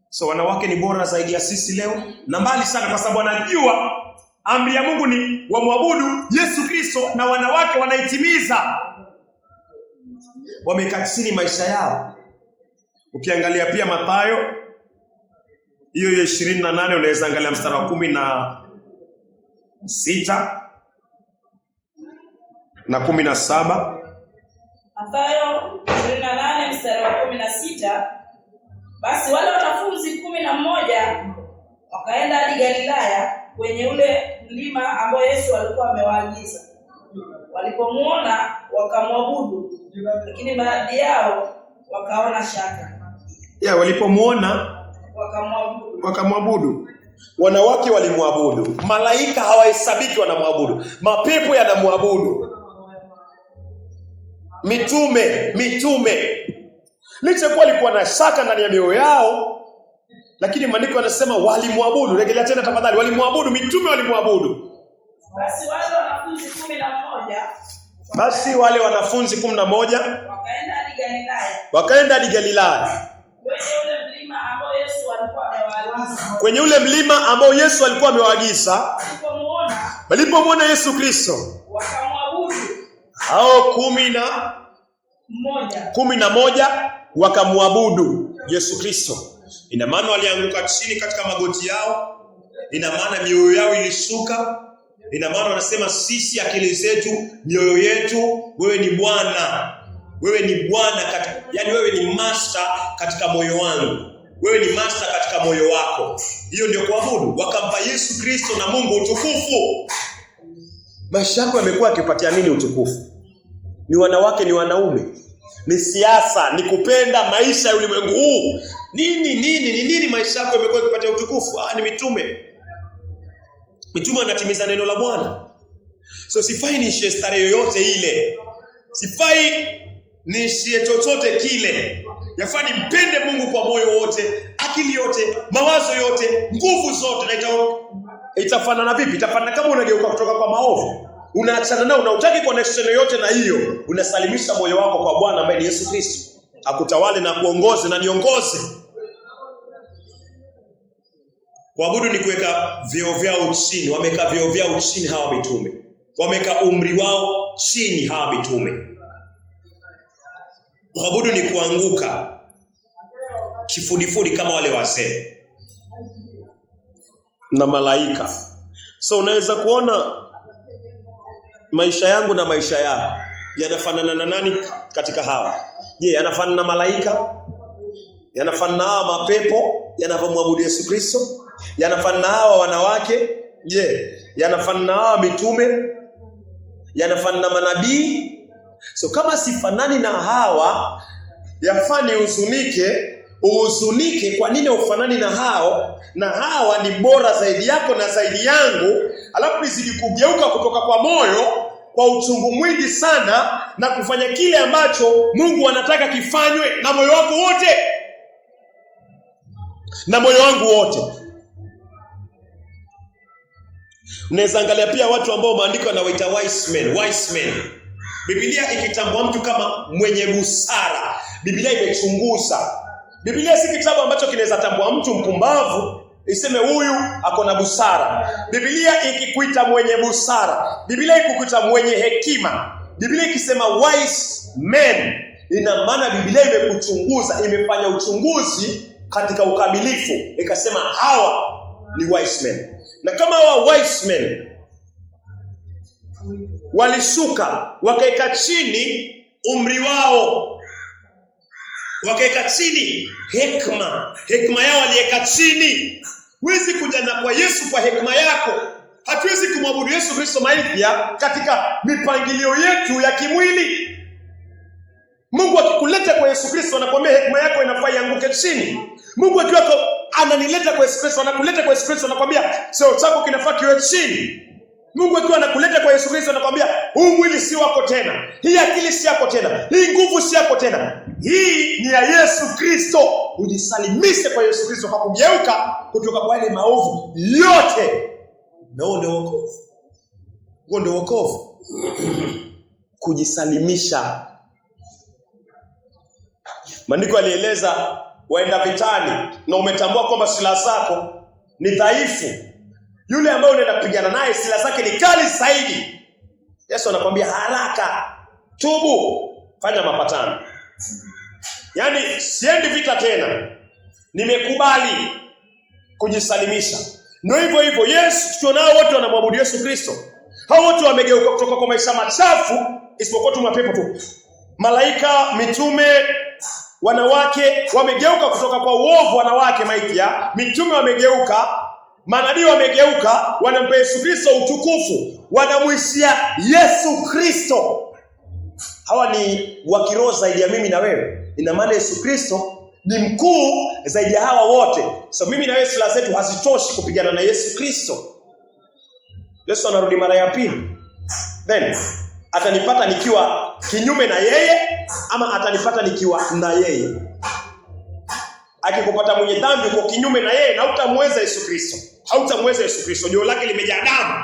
So wanawake ni bora zaidi ya sisi leo, na mbali sana, kwa sababu wanajua amri ya Mungu ni wamwabudu Yesu Kristo, na wanawake wanaitimiza. Wamekatini maisha yao. Ukiangalia pia Mathayo hiyo 28, unaweza angalia mstari wa 16 na 17. Mathayo 28 mstari wa 16. Basi wale wanafunzi 11 wakaenda hadi Galilaya, kwenye ule mlima ambao Yesu alikuwa amewaagiza. Walipomuona wakamwabudu, lakini baadhi yao wakaona shaka. Walipomuona wakamwabudu. Wanawake walimwabudu. Malaika hawahesabiki wanamwabudu. Mapepo yanamwabudu. Mitume Licha kuwa walikuwa na shaka ndani ya mioyo yao, lakini maandiko yanasema walimwabudu. Rejelea tena tafadhali, walimwabudu, mitume walimwabudu. Basi wale wanafunzi 11 wakaenda hadi Galilaya. Kwenye ule mlima ambao Yesu alikuwa amewaagiza. Walipomwona Yesu Kristo, wakamwabudu. Hao 11 wakamwabudu Yesu Kristo. Ina maana walianguka chini katika magoti yao. Ina maana mioyo yao ilishuka. Ina maana wanasema sisi akili zetu, mioyo yetu, wewe ni Bwana. Wewe ni Bwana yani wewe ni master katika moyo wangu. Wewe ni master katika moyo wako. Hiyo ndio kuabudu. Wakampa Yesu Kristo na Mungu utukufu. Maisha yako yamekuwa yakipatia nini utukufu? Ni wanawake, ni wanaume, ni siasa, ni kupenda maisha ya ulimwengu huu. Nini maisha yako yamekuwa yakipatia utukufu? Ni mitume. Mitume wanatimiza neno la Bwana. So sifai niishie starehe yoyote ile. Sifai niishie chochote kile. Yafaa nimpende Mungu kwa moyo wote, akili yote, mawazo yote, nguvu zote. Na itafanana vipi? Itafanana kama unageuka kutoka kwa maovu. Unaachana nao, unahutaki connection yoyote na hiyo. Unasalimisha moyo wako kwa Bwana ambaye ni Yesu Kristo. Akutawale na kuongoze na niongoze. Kuabudu ni kuweka vyeo vyao chini. Wameka vyeo vyao chini hawa mitume. Wameka umri wao chini hawa mitume. Kuabudu ni kuanguka kifudifudi kama wale wazee na malaika. So unaweza kuona maisha yangu na maisha yako yanafanana na nani katika hawa? Je, yanafanana na malaika? Yanafanana na hawa mapepo yanapomwabudu Yesu Kristo? Yanafanana na hawa wanawake? Je, yanafanana na hawa mitume? Yanafanana na manabii? So kama sifanani na hawa, yafaa uhuzunike. Kwa nini ufanani na hao? Na hawa ni bora zaidi yako na zaidi yangu. Alafu nizidi kugeuka kutoka kwa moyo kwa uchungu mwingi sana na kufanya kile ambacho Mungu anataka kifanywe na moyo wako wote, na moyo wangu wote. Unaweza angalia pia watu ambao maandiko yanawaita wise men. Biblia ikitambua mtu kama mwenye busara. Biblia imechunguza. Biblia si kitabu ambacho kinaweza tambua mtu mpumbavu iseme huyu ako na busara. Biblia ikikuita mwenye busara, Biblia ikikuita mwenye hekima, Biblia ikisema wise men, ina maana Biblia imekuchunguza, imefanya uchunguzi katika ukamilifu, ikasema hawa ni wise men. Na kama hawa wise men walishuka wakaeka chini umri wao, wakaeka chini hekima yao walieka chini. Huwezi kuja na kwa Yesu kwa hekima yako. Hatuwezi kumwabudu Yesu Kristo maipya katika mipangilio yetu ya kimwili. Mungu akikuleta kwa Yesu Kristo anakuambia hekima yako inafaa ianguke chini. Mungu akiwa ananileta kwa Yesu Kristo, anakuleta kwa Yesu Kristo, anakuambia cheo chako kinafaa kiwe chini. Mungu akiwa anakuleta kwa Yesu Kristo anakuambia huu mwili si wako tena, hii akili si yako tena, hii nguvu si yako tena, hii ni ya Yesu Kristo. Ujisalimishe kwa Yesu Kristo kwa kugeuka kutoka kwa ile maovu yote. Na huo ndio wokovu. Huo ndio wokovu. Kujisalimisha. Maandiko alieleza waenda vitani na umetambua kwamba silaha zako ni dhaifu. Yule ambaye unaenda kupigana naye silaha zake ni kali zaidi. Yesu anakuambia haraka, tubu, fanya mapatano. Yaani siendi vita tena. Nimekubali kujisalimisha. Ndio hivyo Yesu tunao wote wanamwabudu Yesu Kristo. Hao wote wamegeuka kutoka kwa maisha machafu isipokuwa tu mapepo tu. Malaika, mitume, wanawake wamegeuka kutoka kwa uovu, wanawake maipya, mitume wamegeuka, manabii wamegeuka, wanampa Yesu Kristo utukufu, wanamuishia Yesu Kristo. Hawa ni wa kiroho zaidi ya mimi na wewe. Ina maana Yesu Kristo ni mkuu zaidi ya hawa wote. So mimi na wewe silaha zetu hazitoshi kupigana na Yesu Kristo. Yesu anarudi mara ya pili. Then atanipata nikiwa kinyume na yeye ama atanipata nikiwa na yeye? akikupata mwenye dhambi uko kinyume na yeye na hutamweza Yesu Kristo. Hautamweza Yesu Kristo. Jicho lake limejaa damu.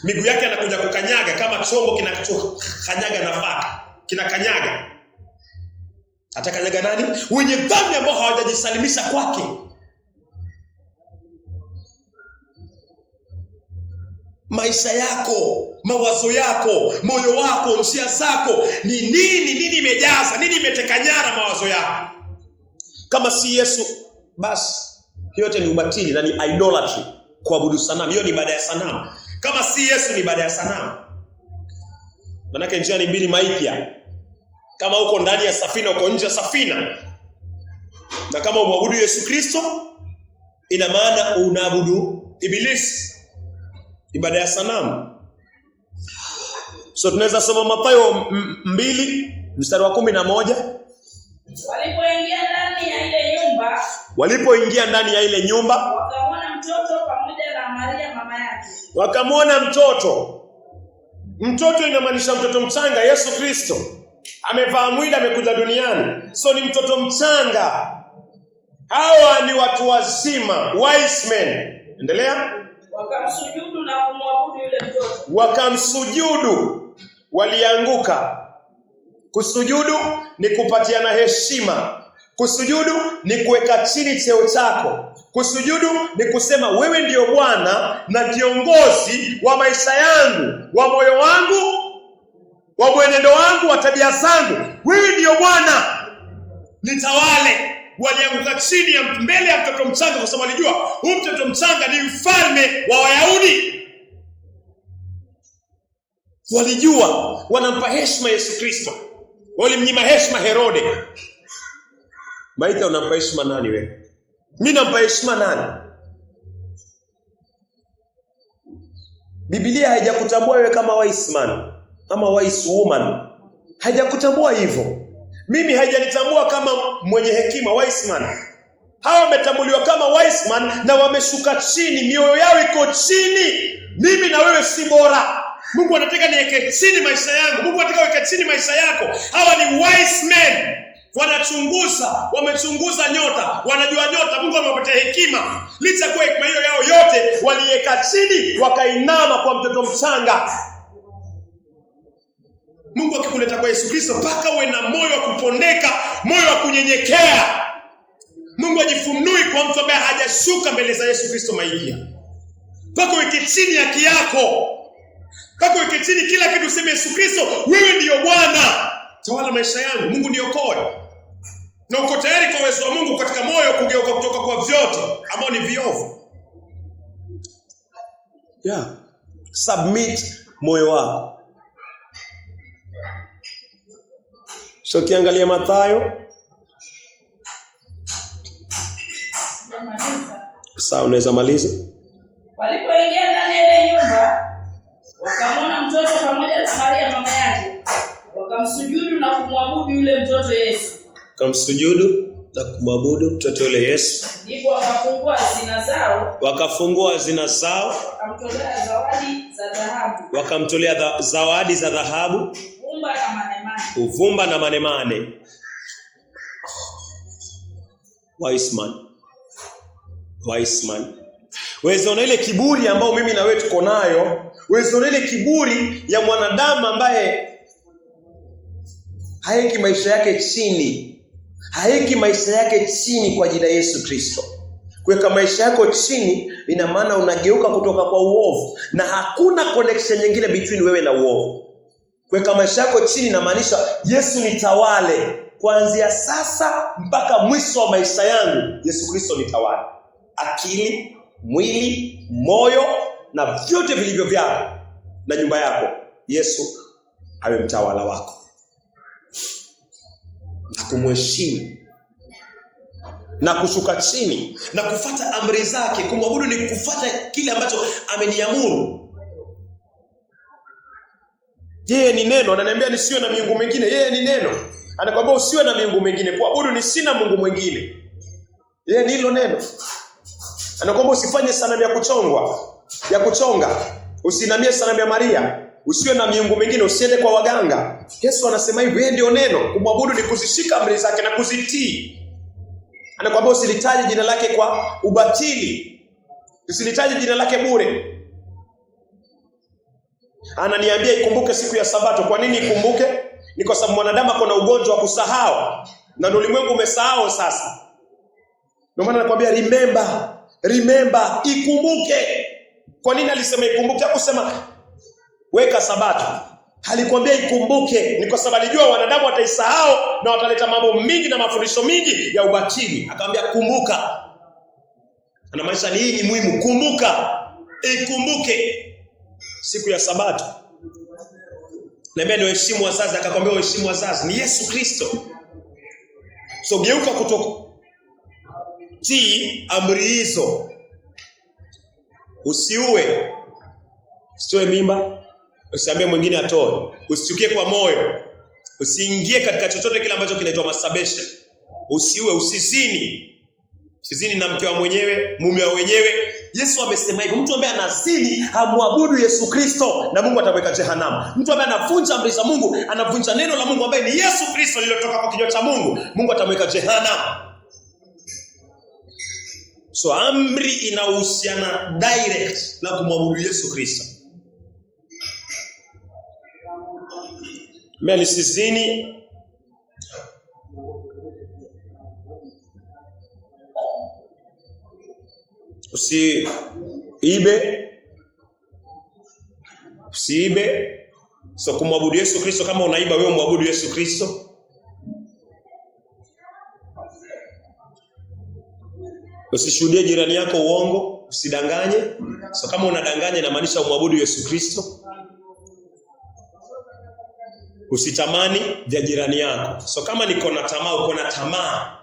Miguu yake anakuja kukanyaga kama chombo kinachokanyaga nafaka. Kinakanyaga. Atakanyaga nani? Wenye dhambi ambao hawajajisalimisha kwake. Maisha yako, mawazo yako, moyo wako, hisia zako ni nini imejaza? Nini imeteka nyara mawazo yako? Kama si Yesu, basi yote ni ubatili na ni idolatry, kuabudu sanamu. Hiyo ni ibada ya sanamu. Kama si Yesu ni ibada ya sanamu. Manake njia ni mbili maipya. Kama uko ndani ya safina, uko nje ya safina. Na kama umwabudu Yesu Kristo, ina maana unaabudu Ibilisi, ibada ya sanamu. So tunaweza soma Mathayo 2 mstari wa 11. Walipoingia ndani ya ile nyumba, wakamwona mtoto pamoja na Maria mama yake. Wakamwona mtoto. Mtoto inamaanisha mtoto mchanga. Yesu Kristo amevaa mwili, amekuja duniani. So ni mtoto mchanga. Hawa ni watu wazima, wise men. Endelea. Wakamsujudu na kumwabudu yule mtoto. Wakamsujudu, walianguka. Kusujudu ni kupatiana heshima. Kusujudu ni kuweka chini cheo chako. Kusujudu ni kusema wewe ndio Bwana na kiongozi wa maisha yangu, wa moyo wangu, wa mwenendo wangu, wa tabia zangu. Wewe ndio Bwana, nitawale. Walianguka chini ya mbele ya mtoto mchanga kwa sababu walijua huyu mtoto mchanga ni mfalme wa Wayahudi. Walijua wanampa heshima Yesu Kristo. Walimnyima heshima Herode. Maita, unampa heshima nani wewe? Mimi nampa heshima nani? Biblia haijakutambua wewe kama wise man, kama wise woman. Haijakutambua hivyo. Mimi haijanitambua kama mwenye hekima, wise man. Hawa wametambuliwa kama wise man na wameshuka chini, mioyo yao iko chini. Mimi na wewe si bora. Mungu anataka niweke chini maisha yangu. Mungu anataka weke chini maisha yako. Hawa ni wise men. Wanachunguza, wamechunguza nyota, wanajua nyota. Mungu amewapatia hekima. Licha kwa hekima hiyo yao yote, waliweka chini, wakainama kwa mtoto mchanga. Mungu akikuleta kwa Yesu Kristo, paka uwe na moyo wa kupondeka, moyo wa kunyenyekea. Mungu ajifunui kwa mtu ambaye hajashuka mbele za Yesu Kristo maibia. Paka uweke chini haki yako. Paka uweke chini kila kitu, useme Yesu Kristo, wewe ndio Bwana. Tawala maisha yangu, Mungu niokoe. Na uko tayari kwa uwezo wa Mungu katika moyo kugeuka kutoka kwa vyote ambao ni viovu. Submit moyo wako. So kiangalia Mathayo. Sawa, unaweza maliza. Walipoingia ndani ya ile nyumba, wakamwona mtoto pamoja na Maria mama yake. Wakamsujudu na kumwabudu yule mtoto Yesu. Wakamsujudu na kumwabudu mtoto yule Yesu. Ndipo wakafungua hazina zao. Wakafungua hazina zao. Wakamtolea zawadi za dhahabu. Wakamtolea zawadi za dhahabu. Uvumba na manemane. Uvumba na manemane. Wise man. Wise man. Wewe ile kiburi ambao mimi na wewe tuko nayo. Wewe ile kiburi ya mwanadamu ambaye haiki maisha yake chini. Haiki maisha yake chini kwa ajili ya Yesu Kristo. Kuweka maisha yako chini ina maana unageuka kutoka kwa uovu, na hakuna connection nyingine between wewe na uovu. Kuweka maisha yako chini inamaanisha Yesu nitawale kuanzia sasa mpaka mwisho wa maisha yangu. Yesu Kristo nitawale. Akili, mwili, moyo na vyote vilivyo vyako na nyumba yako. Yesu awe mtawala wako. Na kumheshimu na kushuka chini na kufuata amri zake. Kumwabudu ni kufuata kile ambacho ameniamuru. Yeye ni neno, ananiambia nisiwe na miungu mingine. Yeye ni neno, anakuambia usiwe na miungu mingine. Kuabudu ni sina Mungu mwingine. Yeye ni hilo neno. Anakuambia usifanye sanamu ya kuchonga. Usinamie sanamu ya Maria. Usiwe na miungu mingine, usiende kwa waganga. Yesu anasema hivi, yeye ndio neno. Kumwabudu ni kuzishika amri zake na kuzitii. Anakuambia usilitaje jina lake kwa ubatili. Usilitaje jina lake bure. Ananiambia ikumbuke siku ya Sabato. Kwa nini ikumbuke? Ni kwa sababu mwanadamu ako na ugonjwa wa kusahau. Na ndio ulimwengu umesahau sasa. Ndio maana anakuambia remember, ikumbuke. Kwa nini alisema ikumbuke? Hakusema weka Sabato. Alikwambia ikumbuke, ni kwa sababu alijua wanadamu wataisahau na wataleta mambo mingi na mafundisho mingi ya ubatili. Akamwambia kumbuka. Anamaanisha hii ni muhimu, kumbuka. Ikumbuke siku ya Sabato. Naambia ni heshimu wazazi, akakwambia heshimu wazazi. Ni Yesu Kristo. So geuka kutoka amri hizo. Usiue. Usitoe mimba. Usiambie mwingine atoe. Usichukie kwa moyo. Usiingie katika chochote kile ambacho kinaitwa masturbation. Usiue, usizini. Usizini na mke wa mwenyewe, mume wa wenyewe. Yesu amesema hivyo, mtu ambaye anazini hamwabudu Yesu Kristo na Mungu atamweka jehanamu. Mtu ambaye anavunja amri za Mungu, anavunja neno la Mungu ambaye ni Yesu Kristo lililotoka kwa kinywa cha Mungu, Mungu atamweka jehanamu. So amri inahusiana direct na kumwabudu Yesu Kristo. Mimi nisizini, usiibe. So kumwabudu Yesu Kristo, kama unaiba wewe muabudu Yesu Kristo. Usishuhudie jirani yako uongo, usidanganye. So kama unadanganya inamaanisha umwabudu Yesu Kristo. Usitamani vya jirani yako. So kama niko na tamaa, uko na tamaa.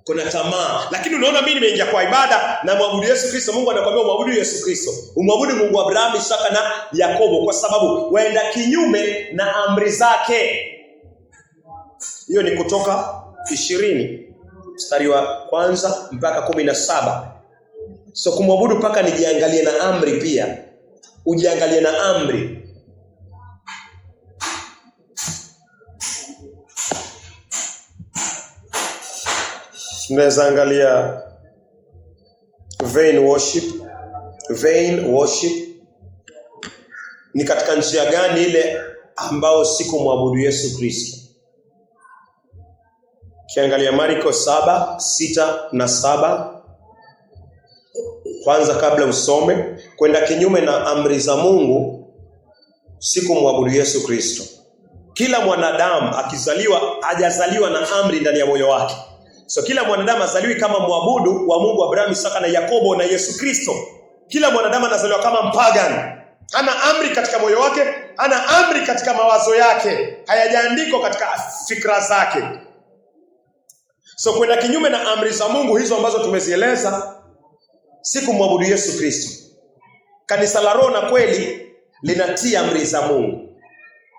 Kuna tamaa. Lakini unaona mimi nimeingia kwa ibada na muabudu Yesu Kristo. Mungu anakuambia muabudu Yesu Kristo. Umwabudu Mungu wa Abraham, Isaka na Yakobo, kwa sababu waenda kinyume na amri zake. Hiyo ni Kutoka 20 mstari wa 1 mpaka 17. So kumwabudu mpaka nijiangalie na amri pia. Ujiangalie na amri. Tunaweza angalia vain worship. Ni katika njia gani ile ambao sikumwabudu Yesu Kristo? Kiangalia Marko 7:6 na 7. Kwanza kabla usome, kwenda kinyume na amri za Mungu sikumwabudu Yesu Kristo. Kila mwanadamu akizaliwa hajazaliwa na amri ndani ya moyo wake. So kila mwanadamu azaliwi kama muabudu wa Mungu Abraham, Isaka na Yakobo na Yesu Kristo. Kila mwanadamu anazaliwa kama mpagan. Hana amri katika moyo wake, hana amri katika mawazo yake, hayajaandikwa katika fikra zake. So kwenda kinyume na amri za Mungu hizo ambazo tumezieleza, sikumwabudu Yesu Kristo. Kanisa la roho na kweli linatii amri za Mungu.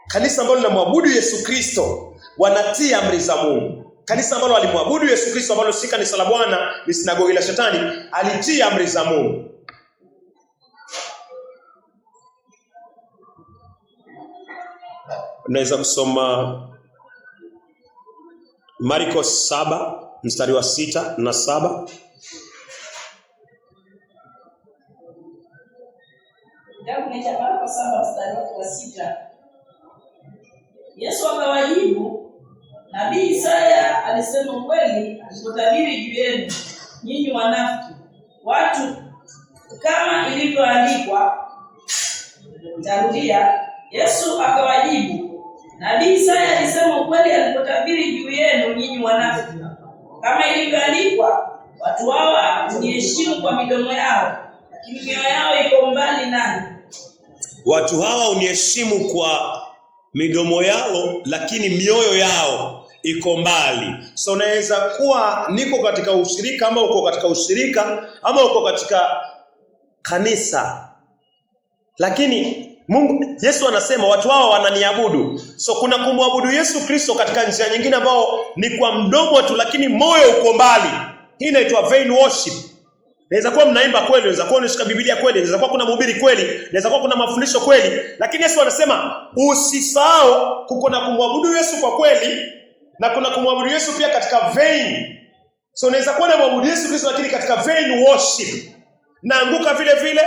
Kanisa ambalo linamwabudu Yesu Kristo wanatii amri za Mungu. Kanisa ambalo alimwabudu Yesu Kristo, ambalo si kanisa la Bwana, ni sinagogi la Shetani, alitii amri za Mungu. Unaweza kusoma Marko 7 mstari wa 6 na 7. Kitabu cha Marko 7 mstari wa 6. Yesu akawajibu, Nabii Isaya alisema kweli alipotabiri juu yenu nyinyi wanafiki watu, kama ilivyoandikwa. Tarudia. Yesu akawajibu, Nabii Isaya alisema kweli alipotabiri juu yenu nyinyi wanafiki, kama ilivyoandikwa, watu hawa huniheshimu kwa midomo yao, lakini mioyo yao iko mbali nami. Watu hawa huniheshimu kwa midomo yao, lakini mioyo yao iko mbali. So unaweza kuwa niko katika ushirika, ama uko katika ushirika, ama uko katika kanisa, lakini Yesu anasema watu hawa wananiabudu. So kuna kumwabudu Yesu Kristo katika njia nyingine ambao ni kwa mdomo tu, lakini moyo uko mbali. Hii inaitwa vain worship. Inaweza kuwa mnaimba kweli, inaweza kuwa unashika Biblia kweli, inaweza kuwa kuna mhubiri kweli, inaweza kuwa kuna mafundisho kweli, lakini Yesu anasema usisahau kuna kumwabudu Yesu kwa kweli na kuna kumwabudu Yesu pia katika vain. So unaweza kuwa na mwabudu Yesu Kristo lakini katika vain worship. Naanguka vile vile,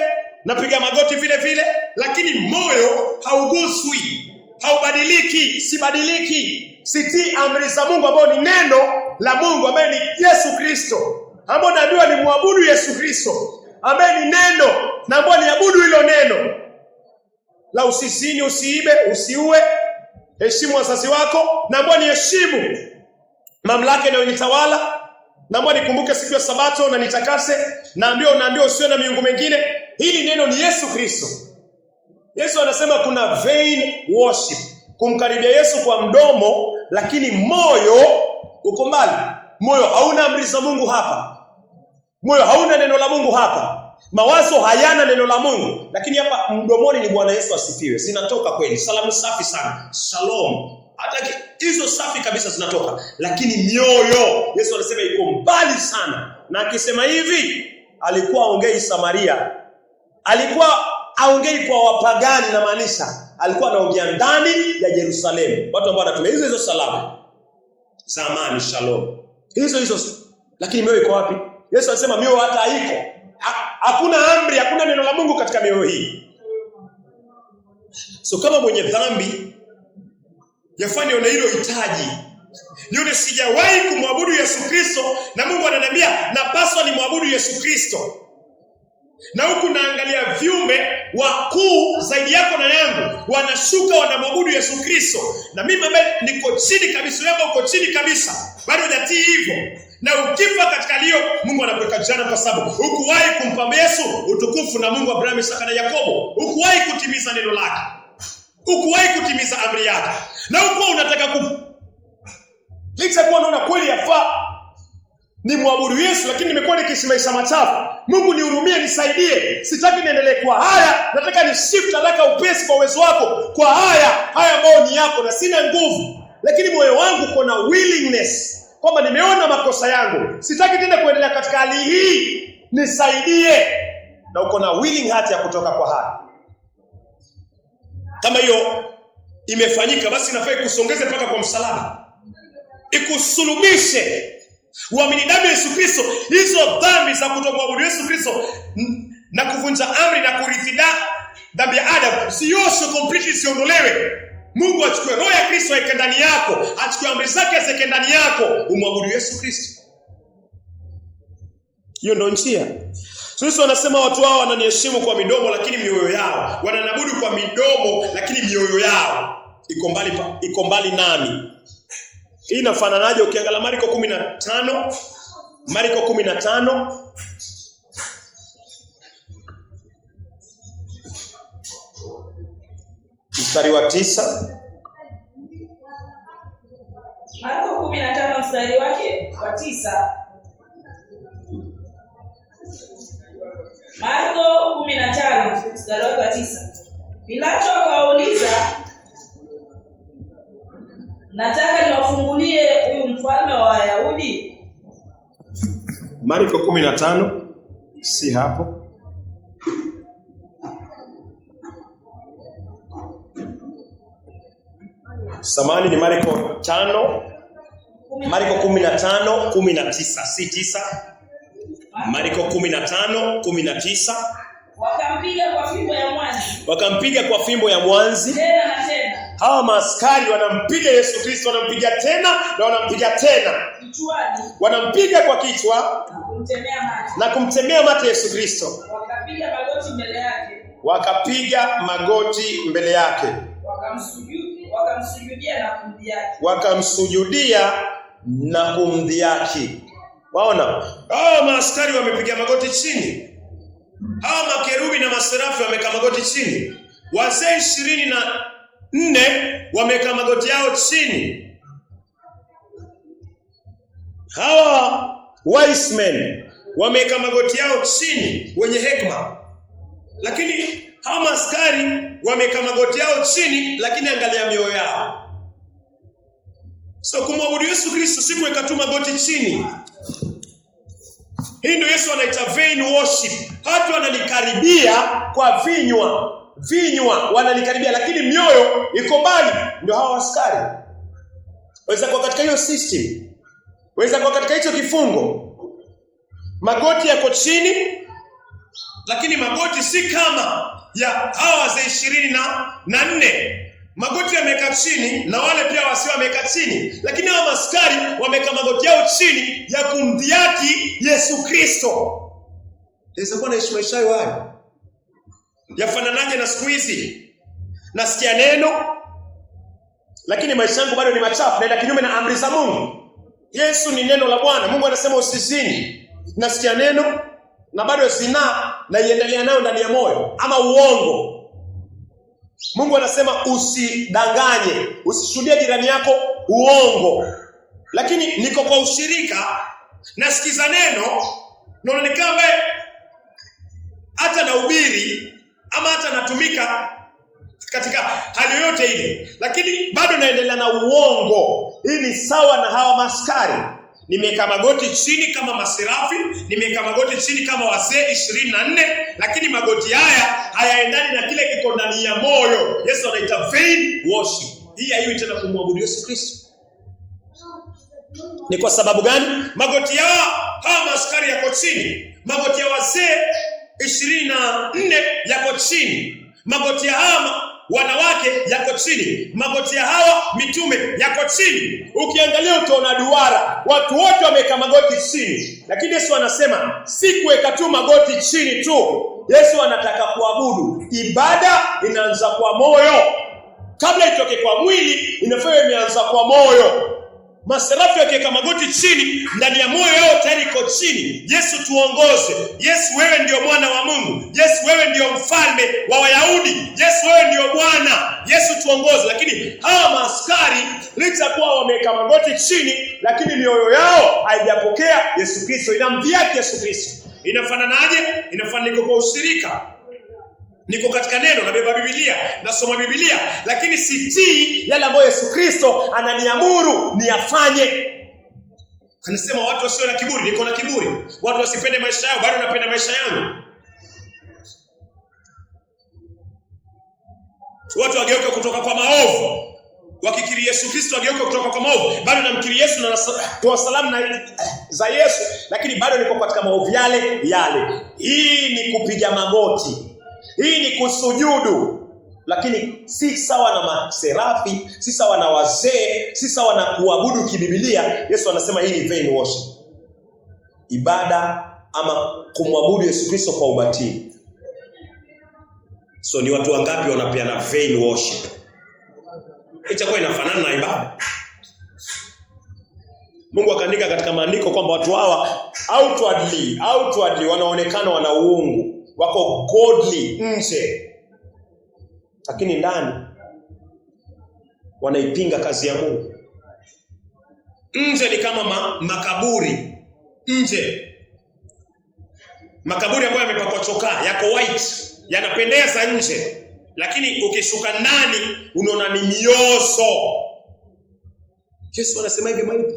napiga magoti vile vile, lakini moyo hauguswi, haubadiliki, sibadiliki. Sitii amri za Mungu ambayo ni neno la Mungu ambaye ni Yesu Kristo. Ambaye naambiwa ni muabudu Yesu Kristo, ambaye ni neno na ambaye ni abudu hilo neno. La usizini, usiibe, usiue, heshimu wazazi wako, na ambaye ni heshimu mamlaka inayonitawala, na ambaye nikumbuke siku ya Sabato na nitakase, naambiwa usiwe na miungu mingine. Hili neno ni Yesu Kristo. Yesu anasema kuna vain worship, kumkaribia Yesu kwa mdomo lakini moyo uko mbali. Moyo hauna amri za Mungu hapa. Moyo hauna neno la Mungu hapa. Mawazo hayana neno la Mungu, lakini hapa mdomoni ni Bwana Yesu asifiwe. Zinatoka kweli. Salamu safi sana. Shalom. Hata hizo safi kabisa zinatoka, lakini mioyo, Yesu anasema iko mbali sana. Na akisema hivi, alikuwa aongei Samaria. Alikuwa aongei kwa wapagani, na maanisha alikuwa anaongea ndani ya Yerusalemu. Watu ambao wanatumia hizo salamu za amani, shalom. Hizo. Lakini mioyo iko wapi? Yesu anasema mioyo hata haiko. Hakuna amri, hakuna neno la Mungu katika mioyo hii. So kama mwenye dhambi yafanye ona hilo hitaji. Nione sijawahi kumwabudu Yesu Kristo na Mungu ananiambia napaswa ni muabudu Yesu Kristo. Na huku naangalia viumbe wakuu zaidi yako na yangu wanashuka wanamwabudu Yesu Kristo. Na mimi ambaye niko chini kabisa, wewe uko chini kabisa, bado hujatii hivyo. Na ukifa katika hiyo, Mungu anakuweka jana kwa sababu hukuwahi kumpa Yesu utukufu na Mungu Abrahamu, Isaka na Yakobo. Hukuwahi kutimiza neno lake. Hukuwahi kutimiza amri yake. Na huko unataka licha kuwa naona kweli yafaa ni muabudu Yesu, lakini nimekuwa nikiishi maisha machafu. Mungu nihurumie, nisaidie. Sitaki niendelee kwa haya, nataka ni shift haraka upesi kwa uwezo wako kwa haya ambayo ni yako, na sina nguvu. Lakini moyo wangu uko na willingness kwamba nimeona makosa yangu, sitaki tena kuendelea katika hali hii, nisaidie. Na uko na willing heart ya kutoka kwa haya. Kama hiyo imefanyika, basi nafai kusongeze mpaka kwa msalaba, ikusulubishe, uamini damu ya Yesu Kristo. Hizo dhambi za kutomwabudu Yesu Kristo na kuvunja amri na kurithi dhambi ya Adam siosho completely, siondolewe. Mungu achukue roho ya Kristo aike ndani yako, achukue amri zake zike ndani yako, umwabudu Yesu Kristo. Hiyo ndio njia. Yesu anasema watu hao wananiheshimu kwa midomo lakini mioyo yao, wananiabudu kwa midomo lakini mioyo yao iko mbali nami. Hii inafananaje? Ukiangalia Marko 15, Marko 15 mstari wa 9. Marko 15 mstari wake wa 9. Marko 15 mstari wake wa 9. Pilato akauliza, nataka niwafungulie huyu mfalme wa Wayahudi? Marko 15 si hapo. Samani ni Marko 5. Marko 15:19 si 9. Marko 15:19. Wakampiga kwa fimbo ya mwanzi. Wakampiga kwa fimbo ya mwanzi. Tena na tena. Hawa maaskari wanampiga Yesu Kristo, wanampiga tena na wanampiga tena. Kichwani. Wanampiga kwa kichwa na kumtemea mate Yesu Kristo. Wakapiga magoti mbele yake. Wakapiga magoti mbele yake. Wakamsujudia na kumdhihaki. Wakamsujudia na kumdhihaki. Waona? Hao maaskari wamepiga magoti chini. Hao makerubi na maserafi wamekaa magoti chini. Wazee 24 wamekaa magoti yao chini. Hawa wise men wamekaa magoti yao chini, wenye hekima. Lakini hawa maaskari wamekaa magoti yao chini, lakini angalia mioyo yao. So kumwabudu Yesu Kristo si kuweka tu magoti chini. Hii ndio Yesu anaita vain worship. Watu wananikaribia kwa vinywa wananikaribia, lakini mioyo iko mbali. Ndio hawa askari. Waweza kuwa katika hiyo system, waweza kuwa katika hicho kifungo. Magoti yako chini, lakini magoti si kama ya hawa wazee 24. Magoti yameka chini na wale pia wasiwa wameka chini, lakini hawa maskari wameka magoti yao chini ya kumdhiaki Yesu Kristo. Inaweza kuwa naishi maisha hayo. Yafananaje na siku hizi? Nasikia neno, lakini maisha yangu bado ni machafu, naenda kinyume na amri za Mungu. Yesu ni neno la Bwana. Mungu anasema usizini. Nasikia neno na bado zinaa na iendelea nayo ndani ya moyo, ama uongo. Mungu anasema usidanganye, usishuhudie jirani yako uongo. Lakini niko kwa ushirika, nasikiza neno, naona ni kama hata nahubiri ama hata natumika katika hali yote ile, lakini bado naendelea na uongo. Hii ni sawa na hawa maskari. Nimeweka magoti chini kama maserafi, nimeweka magoti chini kama wazee 24, lakini magoti haya hayaendani na kile kiko ndani ya moyo. Yesu anaita vain worship. Hii haiwi tena kumwabudu Yesu Kristo. Ni kwa sababu gani? Magoti hawa maskari yako chini, magoti ya wazee 24 yako chini, magoti ya hawa wanawake yako chini, magoti ya hawa mitume yako chini. Ukiangalia utaona duara, watu wote wameweka magoti chini. Lakini Yesu anasema si kuweka tu magoti chini tu. Yesu anataka kuabudu. Ibada inaanza kwa moyo. Kabla itoke kwa mwili, inafaa imeanza kwa moyo. Maserafi wakiweka magoti chini, ndani ya moyo yao tayari iko chini. Yesu tuongoze. Yesu wewe ndio mwana wa Mungu. Yesu wewe ndio mfalme wa Wayahudi. Yesu wewe ndio Bwana. Yesu tuongoze. Lakini hawa maaskari licha kuwa wameweka magoti chini, lakini mioyo yao haijapokea Yesu Kristo. Inamdhiaki Yesu Kristo. Inafananaje? Inafanana kwa ushirika. Niko katika neno, nabeba Biblia, nasoma Biblia, lakini sitii yale ambayo Yesu Kristo ananiamuru niyafanye. Anasema watu wasio na kiburi, niko na kiburi. Watu wasipende maisha yao, bado napenda maisha yangu. Watu wageuke kutoka kwa maovu, wakikiri Yesu Kristo wageuke kutoka kwa maovu. Bado namkiri Yesu na natoa salamu za Yesu, lakini bado niko katika maovu yale. Hii ni kupiga magoti. Hii ni kusujudu, lakini si sawa na maserafi, si sawa na wazee, si sawa na kuabudu kibibilia. Yesu anasema hii ni vain worship. Ibada ama kumwabudu Yesu Kristo kwa ubatili. So ni watu wangapi wanapeana vain worship? Itakuwa inafanana na ibada. Mungu akaandika katika maandiko kwamba watu hawa outwardly wanaonekana wana uungu. Wako godly nje, lakini ndani wanaipinga kazi ya Mungu. Nje ni kama makaburi. Nje makaburi ambayo yamepakwa chokaa, yako white, yanapendeza nje, lakini ukishuka ndani unaona ni miozo. Yesu anasema hivi maipo.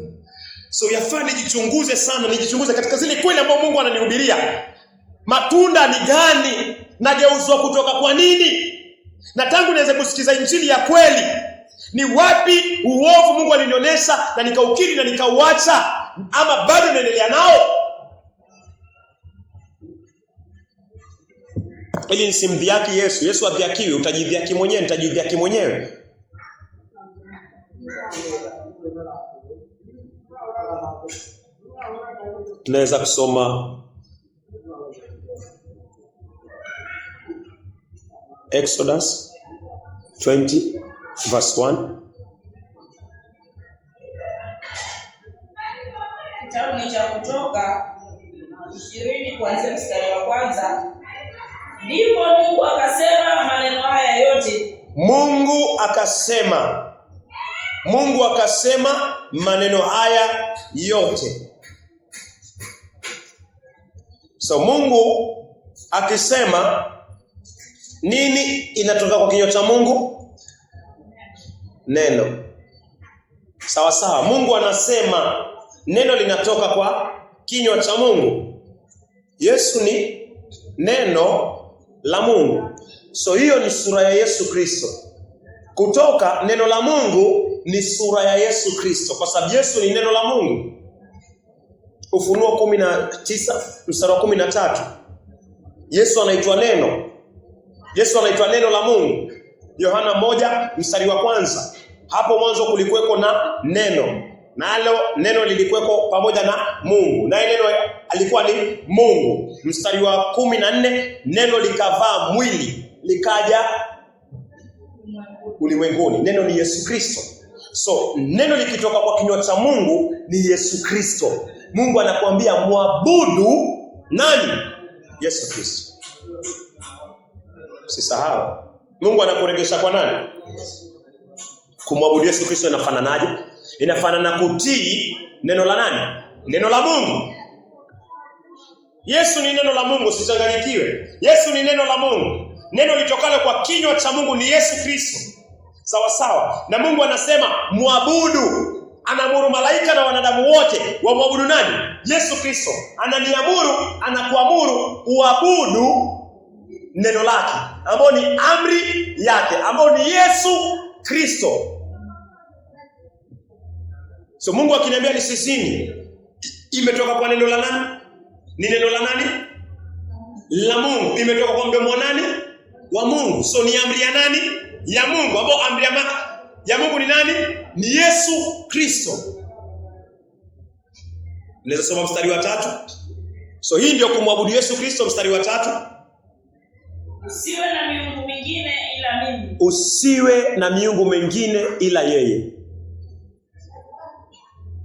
So yafaa nijichunguze sana, nijichunguze katika zile kweli ambazo Mungu ananihubiria. Matunda ni gani? Nageuzwa kutoka kwa nini? Na tangu niweze kusikiza injili ya kweli, ni wapi uovu Mungu alinionyesha na nikaukiri na nikauacha, ama bado naendelea nao? Ili nisimdhiaki Yesu. Yesu adhiakiwi, utajidhiaki mwenyewe, nitajidhiaki mwenyewe. Tunaweza kusoma Exodus 20 verse 1. Kitabu ni cha Kutoka 20 kuanzia mstari wa kwanza. Ndipo Mungu akasema maneno haya yote. Mungu akasema maneno haya yote. So Mungu akisema, nini inatoka kwa kinywa cha Mungu? Neno. Sawa. Mungu anasema, neno linatoka kwa kinywa cha Mungu. Yesu ni neno la Mungu. So hiyo ni sura ya Yesu Kristo. Kutoka, neno la Mungu ni sura ya Yesu Kristo, kwa sababu Yesu ni neno la Mungu. Ufunuo 19 mstari wa 13. Yesu anaitwa neno. Yesu anaitwa neno la Mungu. Yohana 1 mstari wa 1. Hapo mwanzo kulikuweko na neno. Nalo neno lilikuweko pamoja na Mungu. Naye neno alikuwa ni Mungu. Mstari wa 14, neno likavaa mwili, likaja ulimwenguni. Neno ni Yesu Kristo. So neno likitoka kwa kinywa cha Mungu ni Yesu Kristo. Mungu anakuambia muabudu nani? Yesu Kristo. Usisahau. Mungu anakurejesha kwa nani? Kumwabudu Yesu Kristo inafananaje? Inafanana kutii neno la nani? Neno la Mungu. Yesu ni neno la Mungu, usichanganyikiwe. Yesu ni neno la Mungu. Neno litokalo kwa kinywa cha Mungu ni Yesu Kristo. Sawa sawa. Na Mungu anasema muabudu. Anaamuru malaika na wanadamu wote wamwabudu nani? Yesu Kristo. Ananiamuru, anakuamuru uabudu neno lake, ambao ni amri yake, ambao ni Yesu Kristo. So Mungu akiniambia nisizini, imetoka kwa neno la nani? Ni neno la nani? La Mungu. Imetoka kwa mdomo wa nani? Wa Mungu. So ni amri ya nani? Ya Mungu. Ambao amri ya Mungu ni nani? Ni Yesu Kristo. Naweza soma mstari wa 3. So hii ndio kumwabudu Yesu Kristo, mstari wa 3. Usiwe na miungu mingine ila mimi. Usiwe na miungu mingine ila yeye.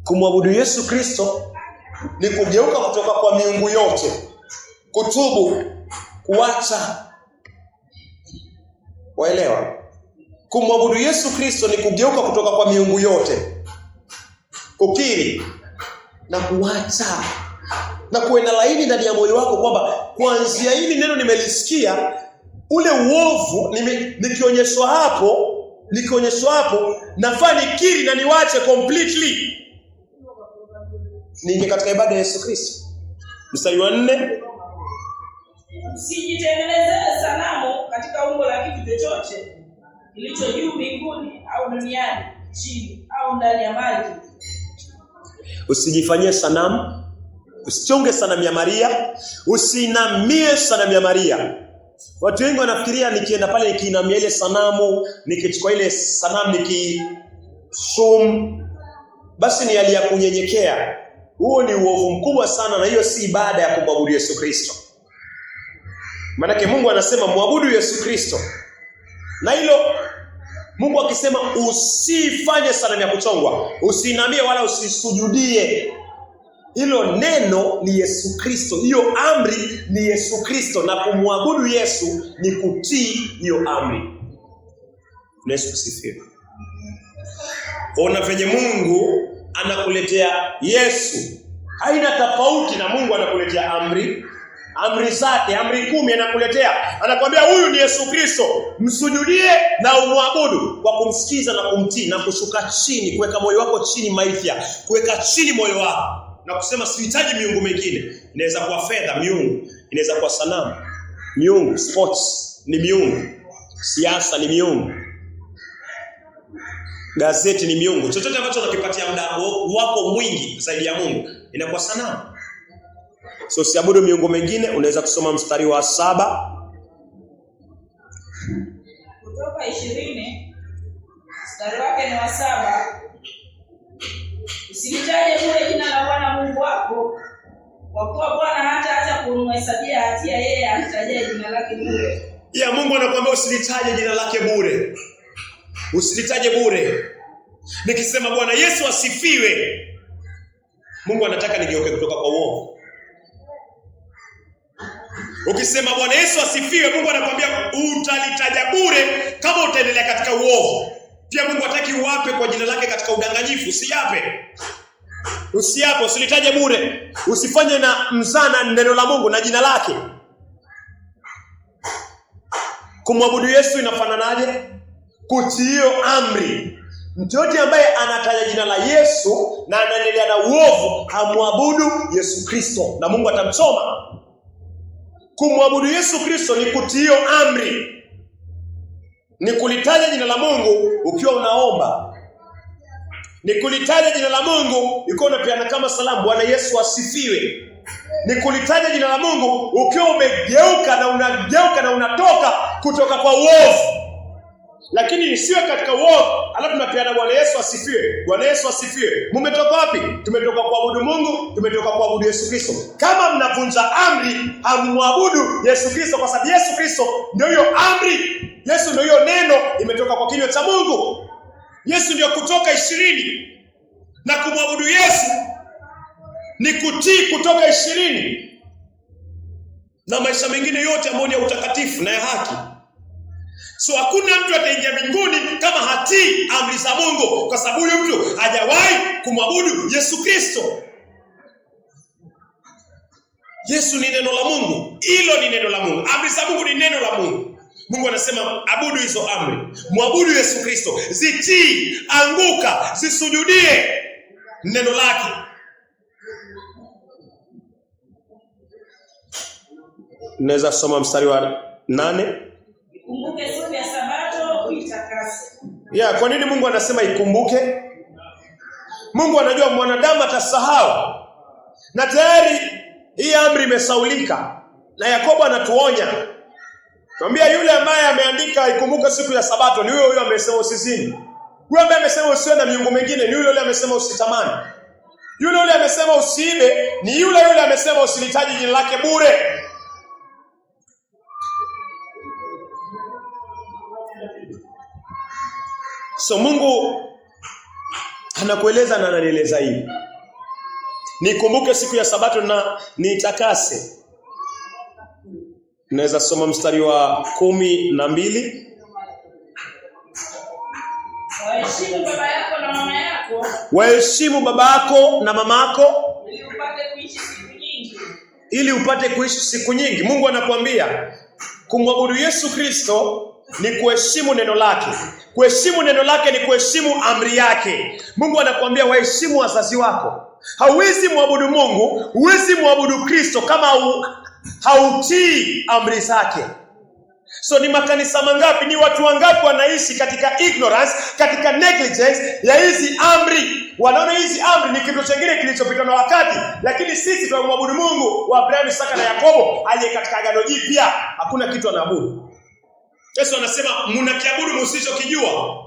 Kumwabudu Yesu Kristo ni kugeuka kutoka kwa miungu yote, kutubu, kuacha. Waelewa? Kumwabudu Yesu Kristo ni kugeuka kutoka kwa miungu yote, kukiri na kuacha, na kuenda laini ndani ya moyo wako kwamba kuanzia hili neno nimelisikia, ule uovu nikionyeshwa hapo nafaa nikiri na niwache completely. Ninge katika ibada ya Yesu Kristo. Mstari wa 4, usijitengenezee sanamu katika umbo la kitu chochote kilicho juu mbinguni au duniani chini au ndani ya maji. Usijifanyie sanamu, usichonge sanamu ya Maria, usinamie sanamu ya Maria. Watu wengi wanafikiria nikienda pale nikiinamia ile sanamu, nikichukua ile sanamu nikisum, basi ni hali ya kunyenyekea. Huo ni uovu mkubwa sana, na hiyo si ibada ya kumwabudu Yesu Kristo. Maana Mungu anasema muabudu Yesu Kristo. Na hilo Mungu akisema usifanye sanamu ya kuchongwa, usinamie wala usisujudie, hilo neno ni Yesu Kristo. Hiyo amri ni Yesu Kristo, na kumwabudu Yesu ni kutii hiyo amri. Yesu asifiwe. Ona venye Mungu anakuletea Yesu. Haina tofauti na Mungu anakuletea amri zake, amri 10 anakuletea. Anakuambia huyu ni Yesu Kristo, msujudie na umwabudu kwa kumsikiza na kumtii na kushuka chini, kuweka moyo wako chini maisha, kuweka chini moyo wako na kusema sihitaji miungu mingine. Inaweza kuwa fedha, miungu. Inaweza kuwa sanamu, miungu. Sports ni miungu. Siasa ni miungu. Gazeti ni miungu. Chochote ambacho unakipatia muda wako mwingi zaidi ya Mungu inakuwa sanamu. So siabudu miungu mingine. Unaweza kusoma mstari wa 7. Kutoka 20 mstari wake ni wa 7. Usilitaje bure jina la Bwana Mungu wako, kwa kuwa Bwana hataacha kumhesabia hatia yeye amtajaye jina lake bure. Ya Mungu anakuambia usilitaje jina lake bure. Usilitaje bure. Nikisema Bwana Yesu asifiwe, Mungu anataka nigeuke kutoka kwa uovu. Ukisema Bwana Yesu asifiwe, Mungu anakuambia utalitaja bure kama utaendelea katika uovu. Pia Mungu hataki uwape kwa jina lake katika udanganyifu. Usiape, usilitaje bure. Usifanye na mzana neno la Mungu na jina lake. Kumwabudu Yesu inafananaje? Kutii hiyo amri. Mtu yote ambaye anataja jina la Yesu na anaendelea na uovu, hamwabudu Yesu Kristo, na Mungu atamchoma. Kumwabudu Yesu Kristo ni kutii amri. Ni kulitaja jina la Mungu ukiwa unaomba. Ni kulitaja jina la Mungu ukiwa unapeana kama salamu, Bwana Yesu asifiwe. Ni kulitaja jina la Mungu ukiwa umegeuka na unatoka kutoka kwa uovu. Lakini isiwe katika uovu alafu tunapeana Bwana Yesu asifiwe. Bwana Yesu asifiwe. Mmetoka wapi? Tumetoka kuabudu Mungu, tumetoka kuabudu Yesu Kristo. Kama mnavunja amri, hamwabudu Yesu Kristo, kwa sababu Yesu Kristo ndio hiyo amri. Yesu ndio hiyo neno imetoka kwa kinywa cha Mungu. Yesu ndio Kutoka 20. Na kumwabudu Yesu ni kutii Kutoka 20. Na maisha mengine yote ambayo ni ya utakatifu na ya haki. So hakuna mtu ataingia mbinguni kama hatii amri za Mungu, kwa sababu huyo mtu hajawahi kumwabudu Yesu Kristo. Yesu ni neno la Mungu. Hilo ni neno la Mungu. Amri za Mungu ni neno la Mungu. Mungu anasema abudu hizo amri. Mwabudu Yesu Kristo. Zitii, anguka, zisujudie neno lake. Naweza soma mstari wa 8. Ikumbuke siku ya Sabato uitakase. Kwa nini Mungu anasema ikumbuke? Mungu anajua mwanadamu atasahau. Na tayari hii amri imesaulika. Na Yakobo anatuonya. Tuambia yule ambaye ameandika ikumbuke siku ya Sabato ni huyo amesema usizini. Huyo ambaye amesema usiwe na miungu mingine ni yule amesema usitamani. Yule amesema usiibe ni yule amesema usilitaji jina lake bure. So Mungu anakueleza na ananieleza hivi. Nikumbuke siku ya Sabato na niitakase. Naweza soma mstari wa 12. Waheshimu baba yako na mama yako. Waheshimu baba yako na mama yako ili upate kuishi siku nyingi. Ili upate kuishi siku nyingi. Mungu anakuambia kumwabudu Yesu Kristo ni kuheshimu neno lake. Kuheshimu neno lake ni kuheshimu amri yake. Mungu anakuambia waheshimu wazazi wako. Hauwezi muabudu Mungu, huwezi muabudu Kristo kama hautii amri zake. So ni makanisa mangapi, ni watu wangapi wanaishi katika ignorance, katika negligence ya hizi amri. Wanaona hizi amri ni kitu kingine kilichopitwa na wakati, lakini sisi tunamwabudu Mungu wa Abrahamu, Isaka na Yakobo aliye katika Agano Jipya. Hakuna kitu anaabudu. Yesu anasema mnakiabudu msichokijua.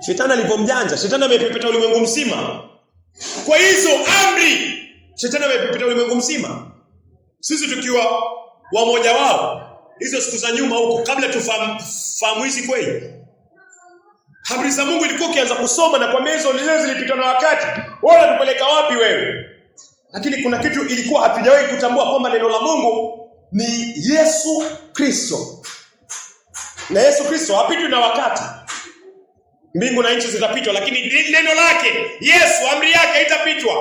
Shetani alipomjanja, Shetani amepepeta ulimwengu mzima. Kwa hizo amri, Shetani amepepeta ulimwengu mzima. Sisi tukiwa wamoja wao, hizo siku za nyuma huko, kabla tufahamu hizi kweli. Amri za Mungu ilikuwa ukianza kusoma na kwa mezo zilipitwa na wakati. Wewe unatupeleka wapi wewe? Lakini kuna kitu ilikuwa hatujawahi kutambua, kwamba neno la Mungu ni Yesu Kristo. Na Yesu Kristo hapitwi na wakati. Mbingu na nchi zitapitwa, lakini neno lake, Yesu, amri yake haitapitwa.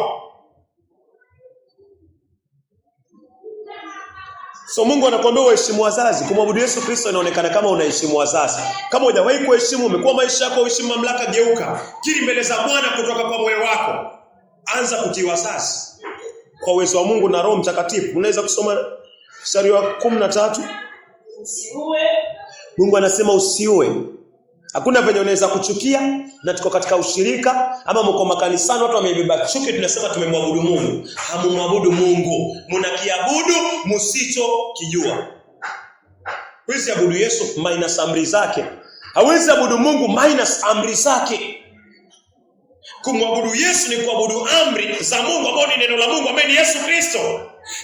So Mungu anakuambia uheshimu wazazi. Kumwabudu Yesu Kristo inaonekana kama unaheshimu wazazi. Kama hujawahi kuheshimu, umekuwa maisha yako uheshimu mamlaka, geuka. Kiri mbele za Bwana kutoka kwa moyo wako. Anza kutii wazazi. Kwa uwezo wa Mungu na Roho Mtakatifu. Unaweza kusoma mstari wa 13. Usiue. Mungu anasema usiue. Hakuna venye unaweza kuchukia, na tuko katika ushirika ama mko makanisani watu wamebeba chuki, tunasema tumemwabudu Mungu. Hamumwabudu Mungu, mnakiabudu msichokijua. Huwezi abudu Yesu minus amri zake. Hawezi abudu Mungu minus amri zake. Kumwabudu Yesu ni kuabudu amri za Mungu, ambao ni neno la Mungu, ambaye ni Yesu Kristo.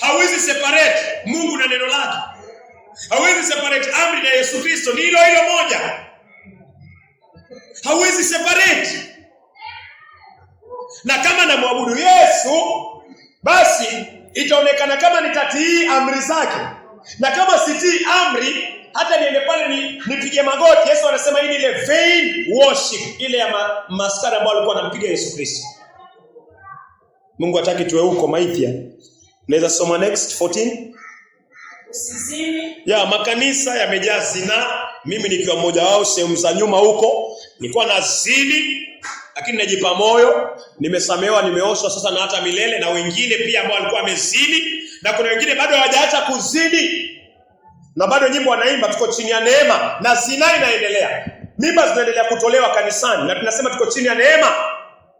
Hawezi separate Mungu na neno lake. Hawezi separate amri na Yesu Kristo, ni hilo moja. Hawezi separate. Na kama namwabudu Yesu, basi itaonekana kama nitatii amri zake. Na kama sitii amri, hata niende pale nipige magoti. Yesu anasema hii ni ile vain worship, ile ya maskara ambayo alikuwa anampiga Yesu Kristo. Mungu hataki tuwe huko maithia. Naweza soma next 14. Usizini. Makanisa yamejaa zina. Mimi nikiwa mmoja wao, sehemu za nyuma huko nilikuwa nazini, lakini najipa moyo, nimesamehewa, nimeoshwa sasa na hata milele. Na wengine pia ambao walikuwa wamezini Na kuna wengine bado hawajaacha kuzini, na bado nyimbo wanaimba tuko chini ya neema, na zina inaendelea. Mimba zinaendelea kutolewa kanisani, na tunasema tuko chini ya neema.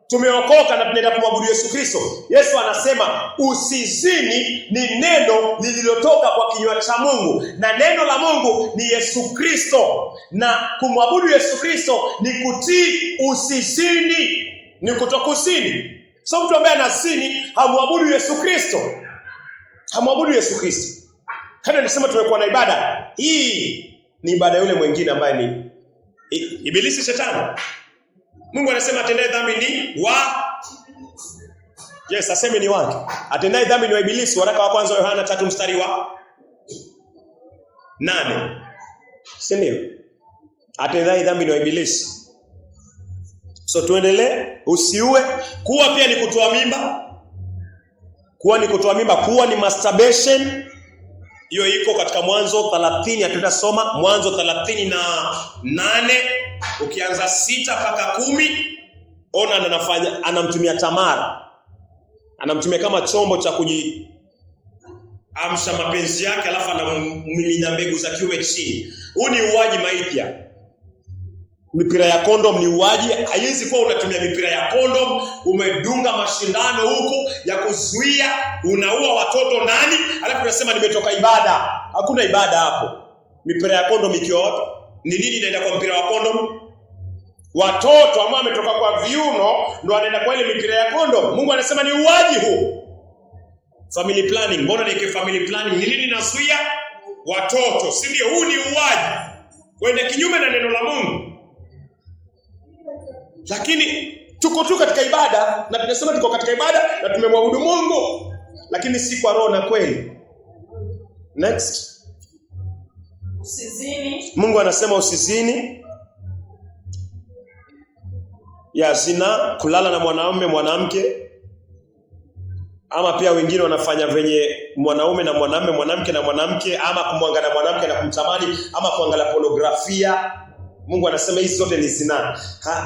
Tumeokoka na tunaenda kumwabudu Yesu Kristo. Yesu anasema usizini ni neno lililotoka kwa kinywa cha Mungu, na neno la Mungu ni Yesu Kristo, na kumwabudu Yesu Kristo ni kutii usizini, ni kutokusini. So mtu ambaye anasini hamwabudu Yesu Kristo, hamwabudu Yesu Kristo. Kana nisema tumekuwa na ibada hii, ni ibada yule mwingine ambaye ni ibilisi, shetani. Mungu anasema atendaye dhambi ni wa Yes, aseme ni wake. Atendaye dhambi ni wa ibilisi. Waraka wa kwanza Yohana 3 mstari wa 8. Si ndio? Atendaye dhambi ni wa ibilisi. So tuendelee. Usiue. Kuwa pia ni kutoa mimba. Kuwa ni kutoa mimba. Kuwa ni masturbation. Hiyo iko katika Mwanzo 30. Tutasoma Mwanzo 38 ukianza 6 mpaka 10. Ona anafanya, anamtumia Tamara. Anamtumia kama chombo cha kujiamsha mapenzi yake, alafu anamiminya mbegu za kiume chini. Huu ni uwaji maipia. Mipira ya kondom ni uwaji. Haiwezi kuwa unatumia mipira ya kondom, umedunga mashindano huku ya kuzuia, unaua watoto ndani, alafu unasema nimetoka ibada. Hakuna ibada hapo. Mipira ya kondom ikiwa wapi? Ni nini inaenda kwa mpira wa kondom? Watoto ambao wametoka kwa viuno ndio wanaenda kwa ile mipira ya kondom. Mungu anasema ni uwaji huu. Family planning. Mbona ni family planning? Ni nini inazuia watoto? Si ndio? Huu ni uwaji. Kwenda kinyume na neno la Mungu. Lakini tuko tu katika ibada, na tunasema tuko katika ibada na tumemwabudu Mungu, lakini si kwa roho na kweli. Next. Usizini. Mungu anasema usizini. Ya zina, kulala na mwanaume mwanamke, ama pia wengine wanafanya venye mwanaume na mwanamume, mwanamke na mwanamke, ama kumwangalia mwanamke na kumtamani, ama kuangalia pornografia. Mungu anasema hizi zote ni zina.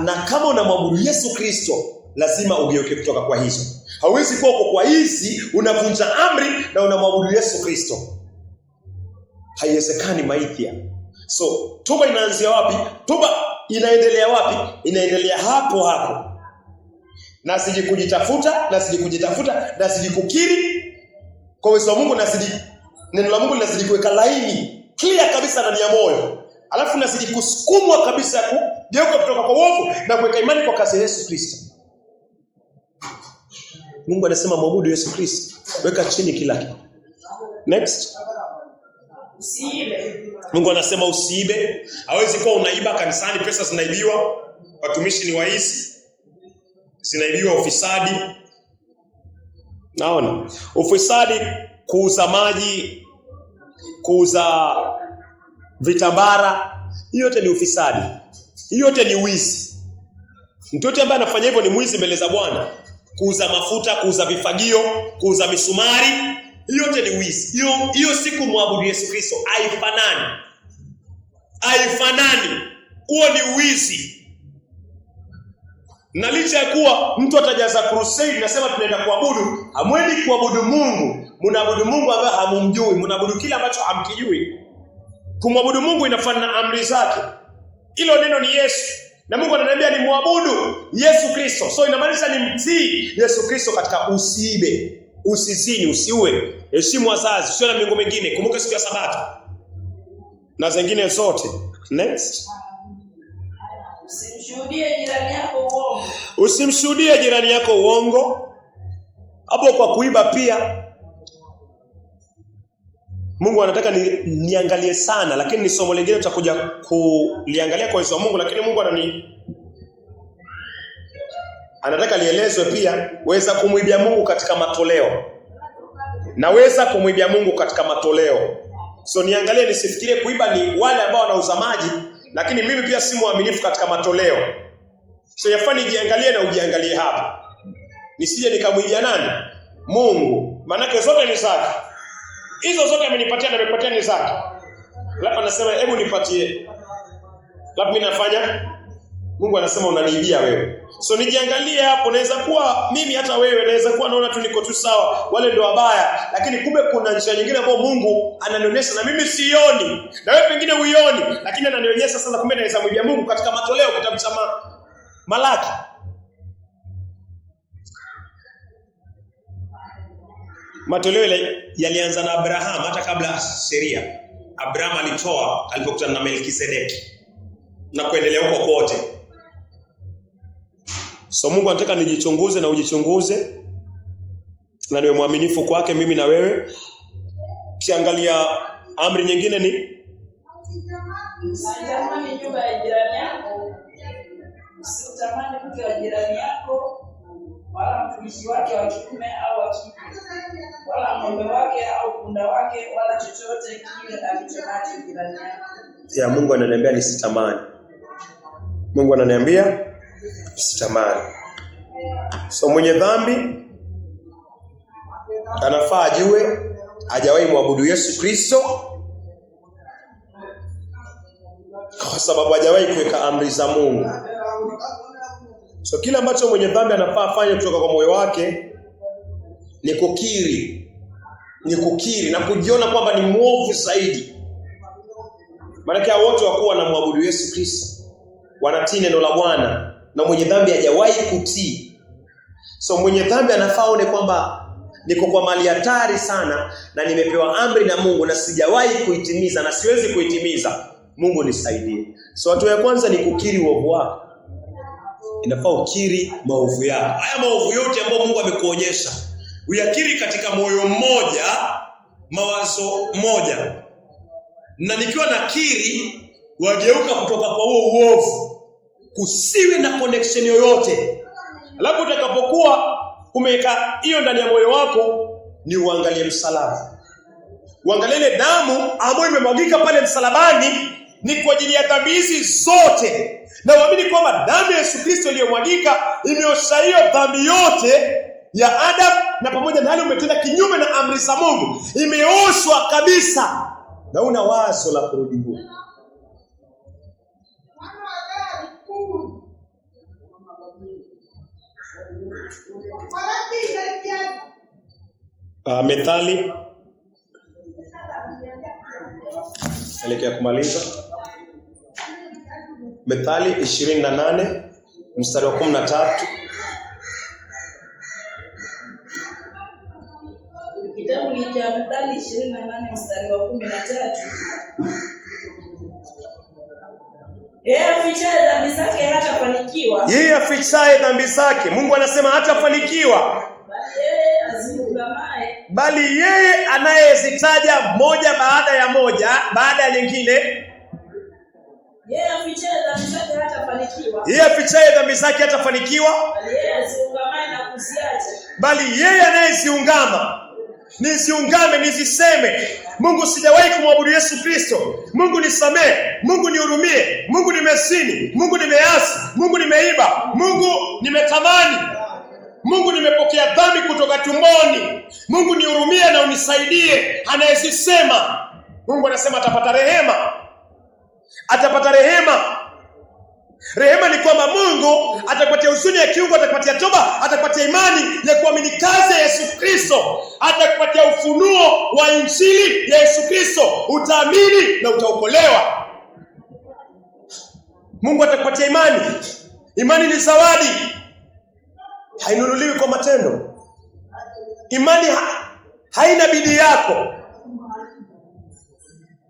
Na kama unamwabudu Yesu Kristo, lazima ugeuke kutoka kwa hizo. Hauwezi kuwa uko kwa hizi unavunja amri na unamwabudu Yesu Kristo. Haiwezekani maithia. So toba inaanzia wapi? Toba inaendelea wapi? Inaendelea hapo hapo. Na siji kujitafuta, na siji kujitafuta, na siji kukiri kwa uwezo wa Mungu, na siji neno la Mungu linazidi kuweka laini clear kabisa ndani ya moyo. Alafu nazidi kusukumwa kabisa kugeuka kutoka kwa uovu na kuweka imani kwa kazi ya Yesu Kristo. Mungu anasema mwabudu Yesu Kristo. Weka chini kila kitu. Next. Usiibe. Mungu anasema usiibe. Hawezi kuwa unaiba kanisani, pesa zinaibiwa, watumishi ni waizi, zinaibiwa, ufisadi. Naona ufisadi, kuuza maji, kuuza vitambara, hiyo yote ni ufisadi. Hiyo yote ni wizi. Mtu yote ambaye anafanya hivyo ni mwizi mbele za Bwana. Kuuza mafuta, kuuza vifagio, kuuza misumari, hiyo yote ni wizi. Hiyo siku muabudu Yesu Kristo. Haifanani. Haifanani. Huo ni wizi. Na licha ya kuwa mtu atajaza crusade nasema tunaenda kuabudu, hamwendi kuabudu Mungu. Mnaabudu Mungu ambaye hamumjui, mnaabudu kile ambacho hamkijui. Kumwabudu Mungu inafanana amri zake. Hilo neno ni Yesu. Na Mungu ananiambia ni muabudu Yesu Kristo. So inamaanisha ni mtii Yesu Kristo katika usiibe, usizini, usiue, heshimu wazazi, usiwe na miungu mingine, kumbuka siku ya Sabato. Na zingine zote. Next. Usimshuhudie jirani yako uongo. Usimshuhudie jirani yako uongo. Hapo kwa kuiba pia Mungu anataka niangalie sana, lakini ni somo lingine tutakuja kuliangalia kwa Yesu Mungu, lakini Mungu anataka lielezwe pia. Weza kumwibia Mungu katika matoleo. Naweza kumwibia Mungu katika matoleo. So niangalie, nisifikirie kuiba ni wale ambao wanauza maji, lakini mimi pia si muaminifu katika matoleo. So yafaa nijiangalie na ujiangalie hapa. Nisije nikamwibia nani? Mungu. Maana zote ni zake. Hizo zote amenipatia na amepatia ni zake. Alafu anasema hebu nipatie. Alafu mimi nafanya Mungu anasema unaniibia wewe. So nijiangalie hapo, naweza kuwa mimi hata wewe naweza kuwa naona tu niko tu sawa, wale ndio wabaya, lakini kumbe kuna njia nyingine ambayo Mungu ananionyesha na mimi sioni. Na wewe pengine uioni, lakini ananionyesha sasa kumbe naweza mwibia Mungu katika Matoleo kitabu cha Malaki. Matoleo yalianza na Abraham hata kabla sheria. Abraham alitoa alipokutana na Melkisedeki na kuendelea huko kote. So Mungu anataka nijichunguze na ujichunguze na niwe mwaminifu kwake mimi na wewe. Kiangalia amri nyingine ni usitamani nyumba ya jirani yako, usitamani mke wa jirani yako, wala mtumishi wake wa kiume au wa kike, wala ng'ombe wake au punda wake, wala chochote kile alichonacho jirani yako. Ya Mungu ananiambia nisitamani. Mungu ananiambia nisitamani. So mwenye dhambi anafaa ajue hajawahi muabudu Yesu Kristo, kwa sababu hajawahi kuweka amri za Mungu. So kila ambacho mwenye dhambi anafaa afanye kutoka kwa moyo wake ni kukiri na kujiona kwamba ni mwovu zaidi. Maana wote wakuwa na muabudu Yesu Kristo wanatii neno la Bwana, na mwenye dhambi hajawahi kutii. So mwenye dhambi anafaa aone kwamba niko kwa mali hatari sana na nimepewa amri na Mungu na sijawahi kuitimiza na siwezi kuitimiza. Mungu nisaidie. So hatua ya kwanza ni kukiri uovu wako. Inafaa ukiri maovu yako. Haya maovu yote ambayo Mungu amekuonyesha, uyakiri katika moyo mmoja, mawazo moja. Na nikiwa nakiri, wageuka kutoka kwa huo uovu. Kusiwe na connection yoyote. Alafu utakapokuwa umeweka hiyo ndani ya moyo wako, ni uangalie msalaba. Uangalie ile damu ambayo imemwagika pale msalabani ni kwa ajili ya dhambi hizi zote. Na uamini kwamba damu ya Yesu Kristo iliyomwagika imeosha hiyo dhambi yote ya Adam, na pamoja na hali umetenda kinyume na amri za Mungu, imeoshwa kabisa. Na una wazo la kurudi huko. Methali elekea kumaliza. Methali 28 mstari wa 13. Kitabu ni cha Methali 28 mstari wa 13. Yeye afichaye dhambi zake hatafanikiwa. Yeye afichaye dhambi zake, Mungu anasema hatafanikiwa. Bali yeye anayezitaja moja baada ya moja baada ya nyingine, yeye afichaye dhambi zake hatafanikiwa. Yeye afichaye dhambi zake hatafanikiwa. Bali yeye anayeziungama, nisiungame niziseme, Mungu sijawahi kumwabudu Yesu Kristo, Mungu nisamee, Mungu nihurumie, Mungu nimezini, Mungu nimeasi, Mungu nimeiba, Mungu nimetamani, Mungu nimepokea dhambi kutoka tumboni, Mungu nihurumie na unisaidie. Anayesema, Mungu anasema atapata rehema. Atapata rehema. Rehema ni kwamba Mungu atakupatia huzuni ya kiungu, atakupatia toba, atakupatia imani ya kuamini kazi ya Yesu Kristo, atakupatia ufunuo wa injili ya Yesu Kristo, utaamini na utaokolewa. Mungu atakupatia imani. Imani ni zawadi, hainunuliwi kwa matendo. Imani haina bidii yako,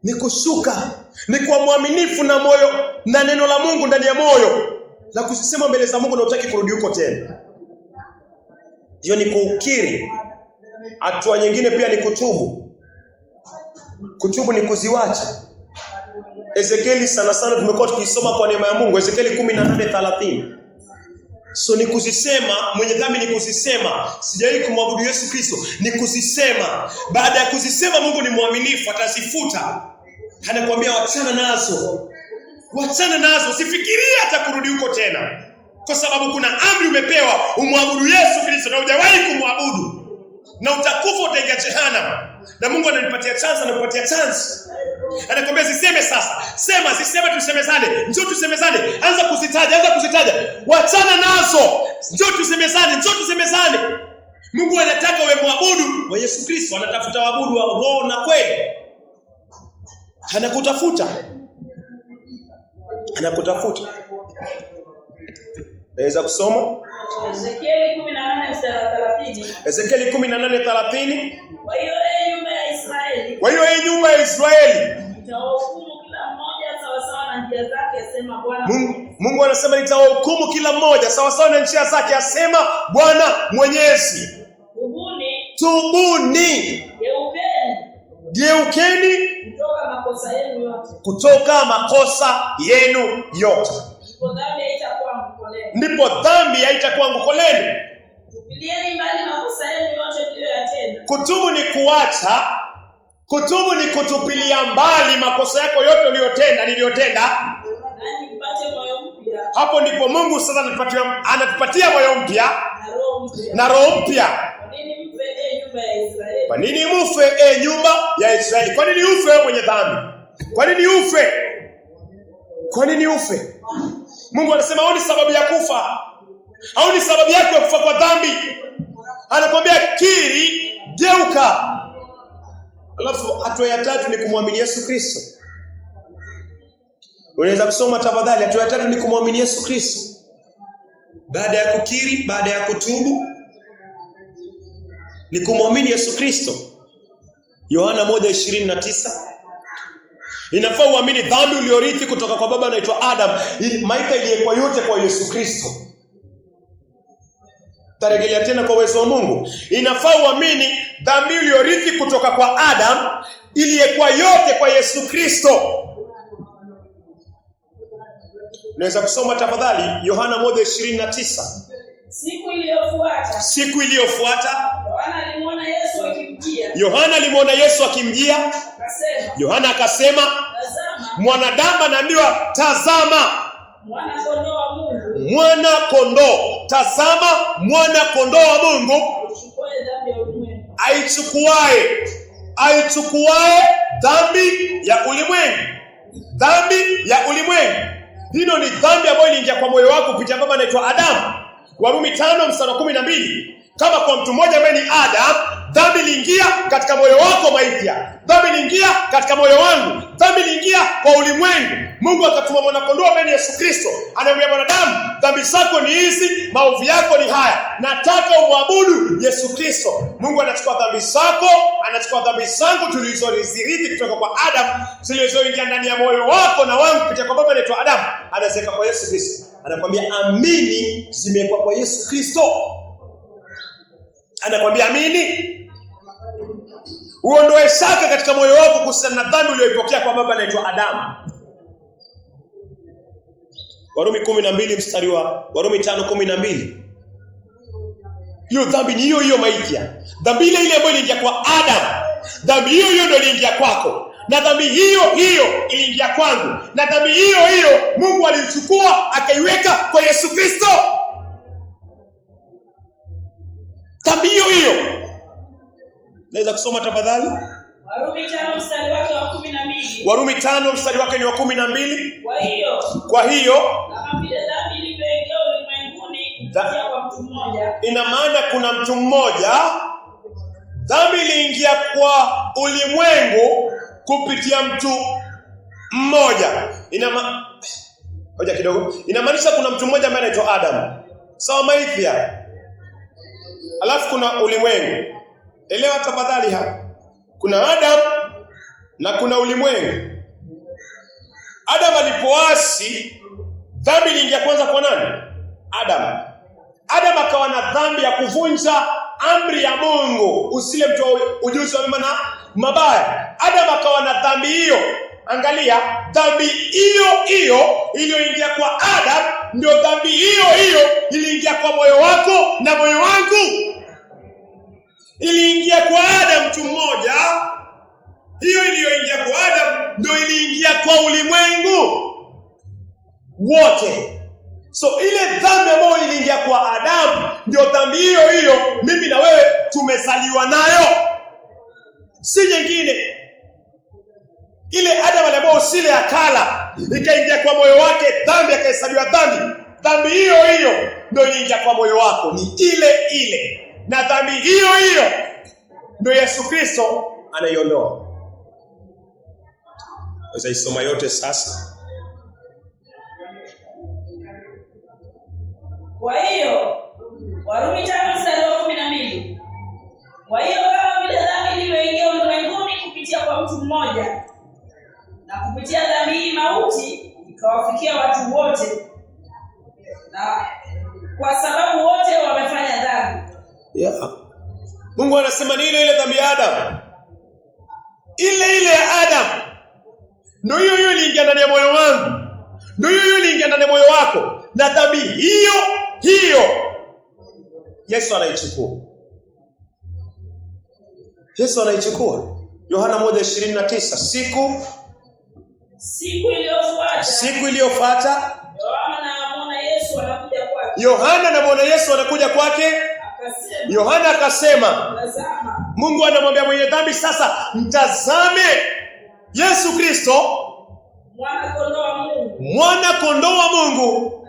ni kushuka, ni kuwa mwaminifu na moyo na neno la Mungu ndani ya moyo, na kusema mbele za Mungu na utaki kurudi huko tena. Hiyo ni kukiri. Hatua nyingine pia ni kutubu. Kutubu ni kuziwacha. Ezekieli sana tumekuwa tukisoma kwa neema ya Mungu, Ezekieli 18:30. So ni kuzisema, mwenye dhambi ni kuzisema, sijawahi kumwabudu Yesu Kristo, ni kuzisema. Baada ya kuzisema, Mungu ni mwaminifu, atazifuta. Anakuambia wachana nazo. Wachana nazo, usifikirie hata kurudi huko tena. Kwa sababu kuna amri umepewa, umwabudu Yesu Kristo na hujawahi kumwabudu. Na utakufa utaingia jehanamu. Na Mungu ananipatia chance, anakupatia chance. Anakuambia ziseme sasa. Sema, ziseme tusemezane. Njoo tusemezane. Anza kuzitaja. Wachana nazo. Njoo tusemezane. Mungu anataka uwe muabudu wa Yesu Kristo. Anatafuta waabudu wa roho na kweli. Anakutafuta. Naweza kusoma Ezekieli 18:30. Ezekieli 18:30. Kwa hiyo nyumba ya Israeli, nitawahukumu kila mmoja sawa sawa na njia zake, asema Bwana. Mungu anasema nitawahukumu kila mmoja sawa sawa na njia zake, asema Bwana Mwenyezi. Tubuni. Geukeni kutoka makosa yenu yote. Ndipo dhambi haitakuwa anguko lenu. Tupilieni mbali makosa yenu yote mliyoyatenda. Kutubu ni kuacha. Kutubu ni kutupilia mbali makosa yako yote niliyotenda. Hapo ndipo Mungu sasa anatupatia moyo mpya na roho mpya. Kwa nini mufe nyumba ya Israeli? Kwa nini ufe wewe mwenye dhambi? Kwa nini ufe? Mungu anasema hao ni sababu ya kufa. Hao ni sababu yako ya kufa kwa dhambi. Anakuambia kiri, geuka. Alafu hatua ya 3 ni kumwamini Yesu Kristo. Unaweza kusoma tafadhali, hatua ya 3 ni kumwamini Yesu Kristo. Baada ya kukiri, baada ya kutubu, ni kumwamini Yesu Kristo. Yohana 1:29. Inafaa uamini dhambi uliorithi kutoka kwa baba anaitwa Adam, maisha iliyekuwa yote kwa Yesu Kristo. Tarejelea tena kwa uwezo wa Mungu. Inafaa uamini dhambi uliorithi kutoka kwa Adam iliyekuwa yote kwa Yesu Kristo. Unaweza kusoma tafadhali Yohana 1:29. Siku iliyofuata Yohana alimuona Yesu akimjia. Yohana akasema, mwanadamu anaambiwa tazama mwana kondoo. Tazama mwana kondoo wa Mungu aichukuae dhambi ya ulimwengu. Dhambi ya ulimwengu. Hilo ni dhambi ambayo iliingia kwa moyo wako kupitia baba anaitwa Adamu. Warumi 5:12. Kama kwa mtu mmoja ambaye ni Adam, dhambi iliingia katika moyo wako maipya. Dhambi iliingia katika moyo wangu. Dhambi iliingia kwa ulimwengu. Mungu akatuma mwana kondoo ambaye ni Yesu Kristo. Anamwambia mwanadamu, dhambi zako ni hizi, maovu yako ni haya. Nataka umwabudu Yesu Kristo. Mungu anachukua dhambi zako, anachukua dhambi zangu tulizorithi kutoka kwa Adam, zilizoingia ndani ya moyo wako na wangu kupitia kwa baba anaitwa Adam. Anaziweka kwa Yesu Kristo. Anakuambia amini, zimewekwa kwa Yesu Kristo. Anakuambia amini. Uondoe shaka katika moyo wako kuhusiana na dhambi uliyoipokea kwa baba anaitwa Adamu. Warumi 5:12. Hiyo dhambi ni hiyo maipya. Dhambi ile ambayo iliingia kwa Adam. Dhambi hiyo ndio iliingia kwako. Na dhambi hiyo iliingia kwangu. Na dhambi hiyo Mungu alichukua akaiweka kwa Yesu Kristo. Dhambi hiyo. Naweza kusoma tafadhali? Warumi 5:12. Warumi 5:12. Kwa hiyo kama vile dhambi ilivyoingia ulimwenguni kupitia kwa mtu mmoja. Ina maana kuna mtu mmoja. Dhambi iliingia kwa ulimwengu kupitia mtu mmoja. Ngoja kidogo. Inamaanisha kuna mtu mmoja ambaye anaitwa Adam. Sawa maithia. Alafu kuna ulimwengu. Elewa tafadhali hapa. Kuna Adam na kuna ulimwengu. Adam alipoasi, dhambi iliingia kwanza kwa nani? Adam. Adam akawa na dhambi ya kuvunja amri ya Mungu, usile mtu ujuzi wa mema na mabaya. Adam akawa na dhambi hiyo. Angalia, dhambi hiyo iliyoingia kwa Adam ndio dhambi hiyo iliingia kwa moyo wako na moyo wangu. Iliingia kwa Adam mtu mmoja. Hiyo iliyoingia kwa Adam ndio iliingia kwa ulimwengu wote. So ile dhambi ambayo iliingia kwa Adam ndio dhambi hiyo mimi na wewe tumezaliwa nayo. si nyingine. Ile Adam aliambiwa usile akala, ikaingia kwa moyo wake dhambi, akahesabiwa dhambi. Dhambi hiyo hiyo ndio iliingia kwa moyo wako, ni ile ile, na dhambi hiyo hiyo ndio Yesu Kristo anaiondoa. Sasa isoma yote sasa. Kwa hiyo Warumi 5:12. Kwa hiyo kama vile dhambi ilivyoingia ulimwenguni kupitia kwa mtu mmoja, na kupitia dhambi hii mauti ikawafikia watu wote, na kwa sababu wote wamefanya dhambi. Mungu anasema ni ile ile dhambi ya Adam. Ile ile ya Adam ndio hiyo hiyo iliingia ndani ya moyo wangu. Ndio hiyo hiyo iliingia ndani ya moyo wako. Na dhambi hiyo hiyo Yesu anaichukua. Yesu anaichukua. Yohana 1:29. Siku iliyofuata Yohana anamwona Yesu anakuja kwake. Yohana akasema, Mungu anamwambia mwenye dhambi, sasa mtazame Yesu Kristo, mwana kondoo wa Mungu,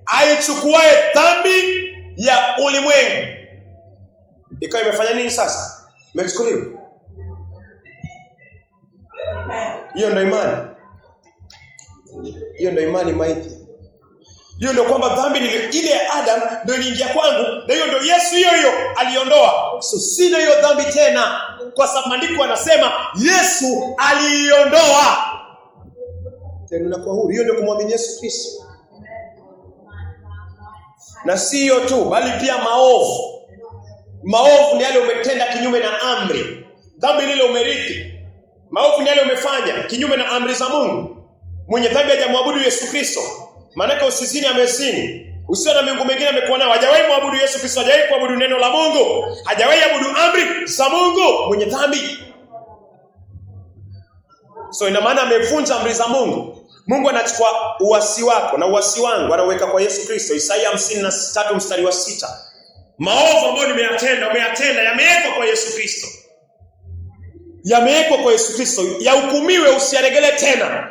aichukuae dhambi ya ulimwengu. Ikawa imefanya nini sasa? Imechukuliwa. Hiyo ndio imani. Hiyo ndio imani maiti. Hiyo ndio kwamba dhambi ile ya Adam ndio iliingia kwangu, na hiyo ndio Yesu hiyo hiyo aliondoa. So sina hiyo dhambi tena, kwa sababu maandiko anasema Yesu aliiondoa. Tena kwa huru. Hiyo ndio kumwamini Yesu Kristo. Na si hiyo tu, bali pia maovu. Maovu ni yale umetenda kinyume na amri. Dhambi lile umerithi. Maovu ni yale umefanya kinyume na amri za Mungu. Mwenye dhambi hajamwabudu Yesu Kristo. Maana usizini amezini. Usiwe na miungu mingine amekuwa nayo. Hajawahi muabudu Yesu Kristo, hajawahi kuabudu neno la Mungu, hajawahi abudu amri za Mungu, mwenye dhambi. So ina maana amevunja amri za Mungu. Mungu anachukua uasi wako na uasi wangu anaweka kwa Yesu Kristo. Isaya 53:6. Maovu ambayo umeyatenda yamewekwa kwa Yesu Kristo. Yamewekwa kwa Yesu Kristo, yahukumiwe, usiaregele tena.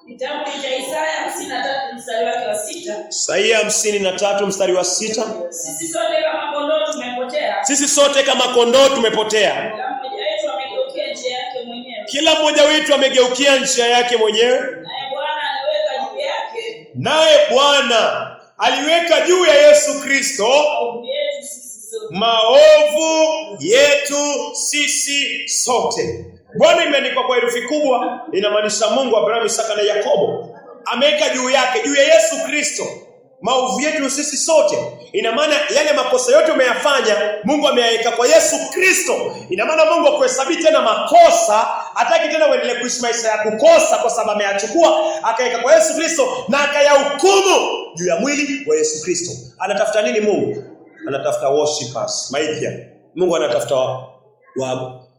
Kitabu cha Isaya 53:6. Isaya 53:6. Sisi sote kama kondoo tumepotea. Sisi sote kama kondoo tumepotea. Kila mmoja wetu amegeukia njia yake mwenyewe. Naye Bwana aliweka juu ya Yesu Kristo maovu yetu sisi sote. Bwana imeandikwa kwa herufi kubwa, inamaanisha Mungu, Abrahamu, Isaka na Yakobo. Ameweka juu yake, juu ya Yesu Kristo, maovu yetu sisi sote. Ina maana yale makosa yote umeyafanya, Mungu ameyaweka kwa Yesu Kristo. Ina maana Mungu akuhesabii tena makosa, hataki tena uendelee kuishi maisha ya kukosa, kwa sababu ameyachukua akaweka kwa Yesu Kristo na akayahukumu juu ya mwili wa Yesu Kristo. Anatafuta nini Mungu? Anatafuta worshipers, maidha. Mungu anatafuta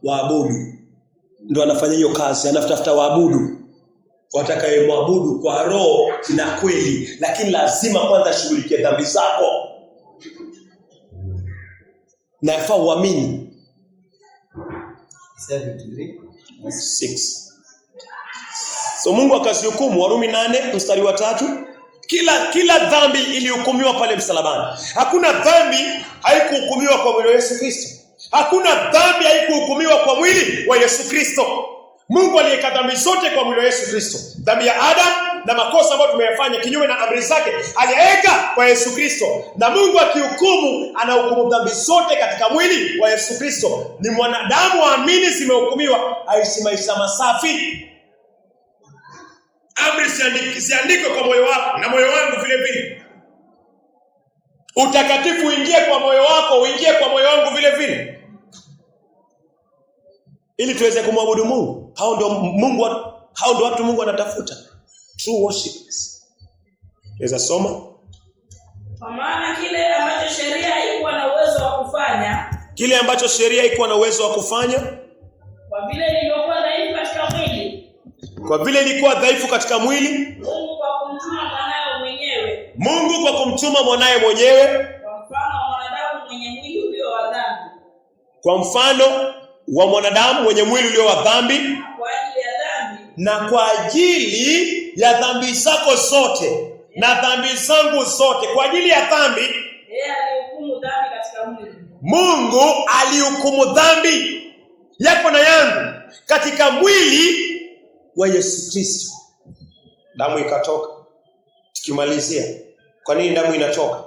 waabudu. Ndio anafanya hiyo kazi, anatafuta waabudu watakayemwabudu kwa roho na kweli, lakini lazima kwanza shughulikie dhambi zako. Na yafaa uamini. 6. So Mungu akazihukumu, Warumi 8:3. Kila dhambi ilihukumiwa pale msalabani. Hakuna dhambi haikuhukumiwa kwa mwili wa Yesu Kristo. Hakuna dhambi haikuhukumiwa kwa mwili wa Yesu Kristo. Mungu aliweka dhambi zote kwa mwili wa Yesu Kristo. Dhambi ya Adam na makosa ambayo tumeyafanya kinyume na amri zake aliyaweka kwa Yesu Kristo. Na Mungu akihukumu, anahukumu dhambi zote katika mwili wa Yesu Kristo. Ni mwanadamu waamini zimehukumiwa aishi maisha masafi. Amri ziandikwe kwa moyo wako na moyo wangu vile vile. Utakatifu uingie kwa moyo wako, uingie kwa moyo wangu vile vile. Ili tuweze kumwabudu Mungu. Hao ndio watu Mungu anatafuta. True worshipers. Naweza soma? Kwa maana kile ambacho sheria haikuwa na uwezo wa kufanya. Kile ambacho sheria haikuwa na uwezo wa kufanya. Kwa vile ilikuwa dhaifu katika mwili. Kwa vile ilikuwa dhaifu katika mwili. Mungu kwa kumtuma mwanae mwenyewe. Mungu kwa kumtuma mwanae mwenyewe. Kwa kwa mfano wa mwanadamu mwenye mwili ulio wa dhambi, kwa ajili ya dhambi, na kwa ajili ya dhambi zako zote na dhambi zangu zote. Kwa ajili ya dhambi, yeye alihukumu dhambi katika mwili. Mungu alihukumu dhambi yako na yangu katika mwili wa Yesu Kristo. Damu ikatoka. Tukimalizia, kwa nini damu inatoka?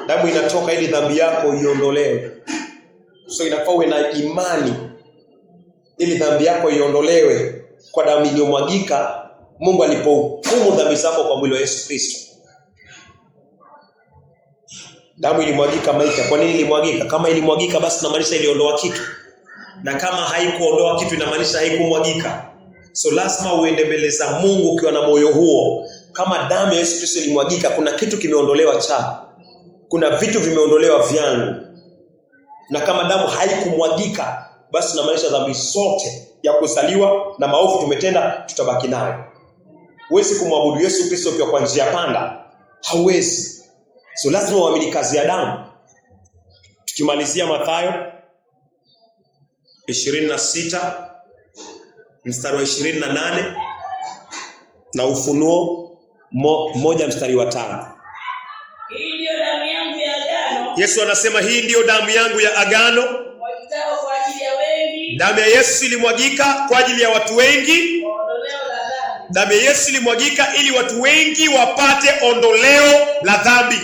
Damu inatoka ili dhambi yako iondolewe. So inafaa uwe na imani ili dhambi yako iondolewe kwa damu iliyomwagika Mungu alipohukumu dhambi zako kwa mwili wa Yesu Kristo. Damu ilimwagika maisha. Kwa nini ilimwagika? Kama ilimwagika basi inamaanisha iliondoa kitu. Na kama haikuondoa kitu inamaanisha haikumwagika. So lazima uende mbele za Mungu ukiwa na moyo huo. Kama damu ya Yesu Kristo ilimwagika, kuna kitu kimeondolewa cha. Kuna vitu vimeondolewa vyangu. Na kama damu haikumwagika, basi inamaanisha dhambi zote ya kuzaliwa na maovu tumetenda tutabaki nayo. Huwezi kumwabudu Yesu Kristo ukiwa kwa njia panda. Hauwezi. So lazima uamini kazi ya damu. Tukimalizia Mathayo 26 mstari wa 28 na Ufunuo 1 mstari wa 5. Hii ndio damu yangu ya agano. Yesu anasema hii ndio damu yangu ya agano. Mwagikao kwa ajili ya wengi. Damu ya Yesu ilimwagika kwa ajili ya watu wengi. Ondoleo la dhambi. Damu ya Yesu ilimwagika ili watu wengi wapate ondoleo la dhambi.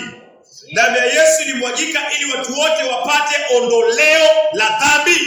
Damu ya Yesu ilimwagika ili watu wote wapate ondoleo la dhambi.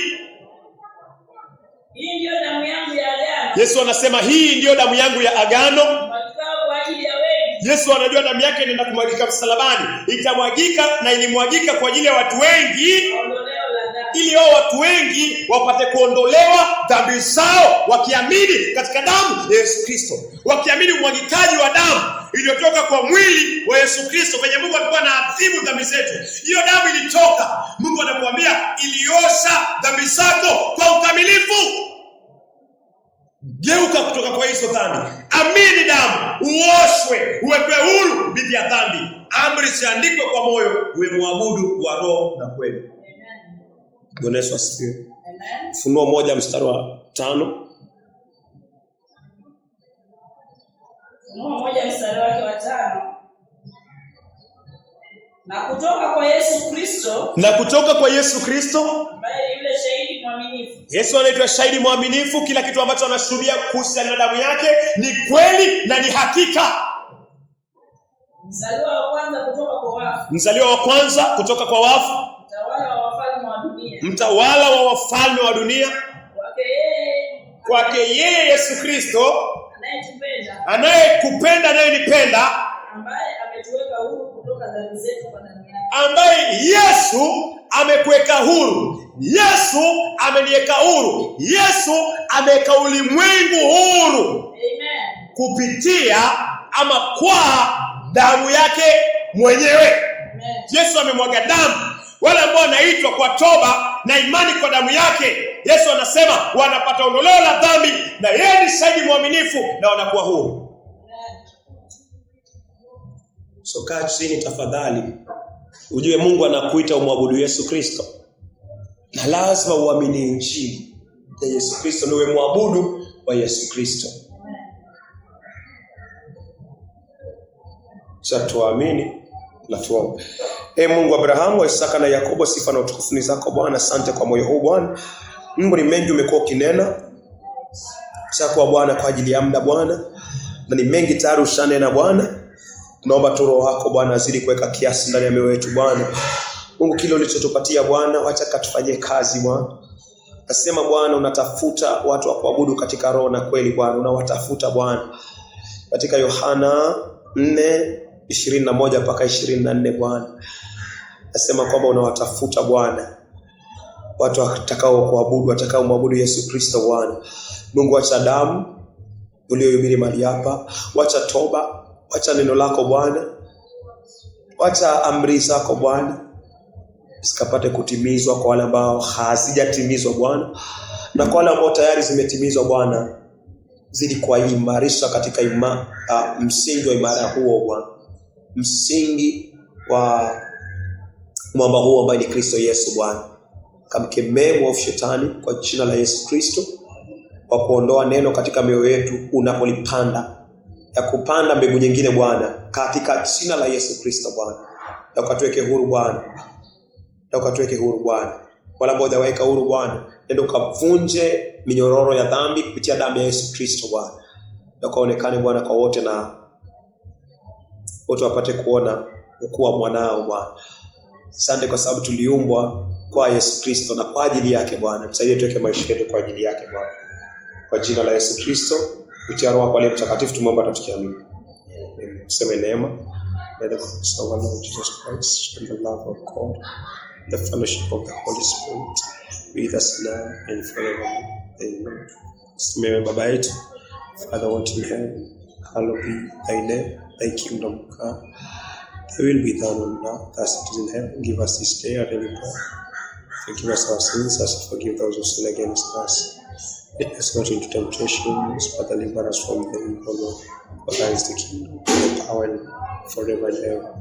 Hii ndio damu yangu ya agano. Yesu anasema hii ndio damu yangu ya agano. Mwagikao kwa ajili ya wengi. Yesu anajua damu yake inaenda kumwagika msalabani. Itamwagika na ilimwagika kwa ajili ya watu wengi. Ondoleo la dhambi. Ili hao watu wengi wapate kuondolewa dhambi zao wakiamini katika damu ya Yesu Kristo. Wakiamini umwagikaji wa damu iliyotoka kwa mwili wa Yesu Kristo kwenye Mungu alikuwa anaadhibu dhambi zetu. Hiyo damu ilitoka. Mungu anakuambia iliosha dhambi zako kwa ukamilifu. Geuka kutoka kwa hizo dhambi. Amini damu, uoshwe, uwekwe huru dhidi ya dhambi. Amri ziandikwe kwa moyo, uwe muabudu wa roho na kweli. Bwana Yesu asifiwe. Amen. Ufunuo 1 mstari wa 5. Ufunuo 1 mstari wake wa 5. Na kutoka kwa Yesu Kristo. Na kutoka kwa Yesu Kristo, ambaye yule shahidi mwaminifu. Yesu anaitwa shahidi mwaminifu. Kila kitu ambacho anashuhudia kuhusiana na damu yake ni kweli na ni hakika. Mzaliwa wa kwanza kutoka kwa wafu. Mzaliwa wa kwanza kutoka kwa wafu. Mtawala wa wafalme wa dunia. Mtawala wa wafalme wa dunia. Kwake yeye Yesu Kristo anayetupenda, anayekupenda, anayenipenda, ambaye ametuweka huru kutoka dhambi zetu kwa damu yake. Ambaye Yesu amekuweka huru. Yesu ameniweka huru. Yesu ameweka ulimwengu huru. Amen. Kupitia ama kwa damu yake mwenyewe. Amen. Yesu amemwaga damu. Wale ambao wanaitwa kwa toba na imani kwa damu yake, Yesu anasema wanapata ondoleo la dhambi na yeye ni shahidi mwaminifu na wanakuwa huru. So kaa chini tafadhali. Ujue Mungu anakuita umwabudu Yesu Kristo. Na lazima uamini injili ya Yesu Kristo, niwe mwabudu wa Yesu Kristo. Sasa tuamini na tuombe. Mungu Abrahamu, Isaka na Yakobo, sifa na utukufu ni zako Bwana. Asante kwa moyo huu Bwana. Mungu ni mengi umekuwa ukinena. Asante kwa Bwana kwa ajili ya muda Bwana. Na ni mengi tayari ushanena Bwana. Tunaomba tu Roho wako Bwana azidi kuweka kiasi ndani ya mioyo yetu Bwana. Mungu, kile ulichotupatia Bwana, wacha katufanyie kazi Bwana. Nasema Bwana unatafuta watu wa kuabudu katika roho na kweli Bwana. Unawatafuta Bwana. Katika Yohana 4:21 mpaka 24 Bwana. Nasema kwamba unawatafuta Bwana watu watakao kuabudu, watakao muabudu Yesu Kristo Bwana. Mungu, acha damu uliohubiri mahali hapa, wacha toba, wacha neno lako Bwana, wacha amri zako Bwana sikapate kutimizwa kwa wale ambao hazijatimizwa Bwana, na kwa wale ambao tayari zimetimizwa Bwana, zidi kuimarisha katika msingi wa imara huo Bwana, msingi wa mwamba huo ambaye ni Kristo Yesu Bwana. kamkemee mwovu shetani kwa jina la Yesu Kristo, kwa kuondoa neno katika mioyo yetu unapolipanda, ya kupanda mbegu nyingine Bwana, katika jina la Yesu Kristo Bwana. Na ukatuweke huru Bwana, na ukatuweke huru Bwana. Wala ambao hujaweka huru Bwana, nenda ukavunje minyororo ya dhambi kupitia damu ya Yesu Kristo Bwana. Na ukaonekane Bwana kwa wote, na wote wapate kuona ukuu wa mwanao Bwana. Asante kwa sababu tuliumbwa kwa Yesu Kristo na kwa ajili yake Bwana. Tusaidie tuweke maisha yetu kwa ajili yake Bwana. Kwa jina la Yesu Kristo, kupitia Roho wako Mtakatifu tumeomba na tukiamini. Tuseme neema. May the grace of our Lord Jesus Christ and the love of God, the fellowship of the Holy Spirit be with us now and forevermore. Amen. Tusimame. Baba yetu, Father who art in heaven, hallowed be thy name. Thy kingdom come. Thy will be done on earth as it is in heaven. Give us this day our daily bread. Forgive us our sins as we forgive those who sin against us. Lead us not into temptation, but deliver us from the evil one. For thine is the kingdom, the power, and forever and ever.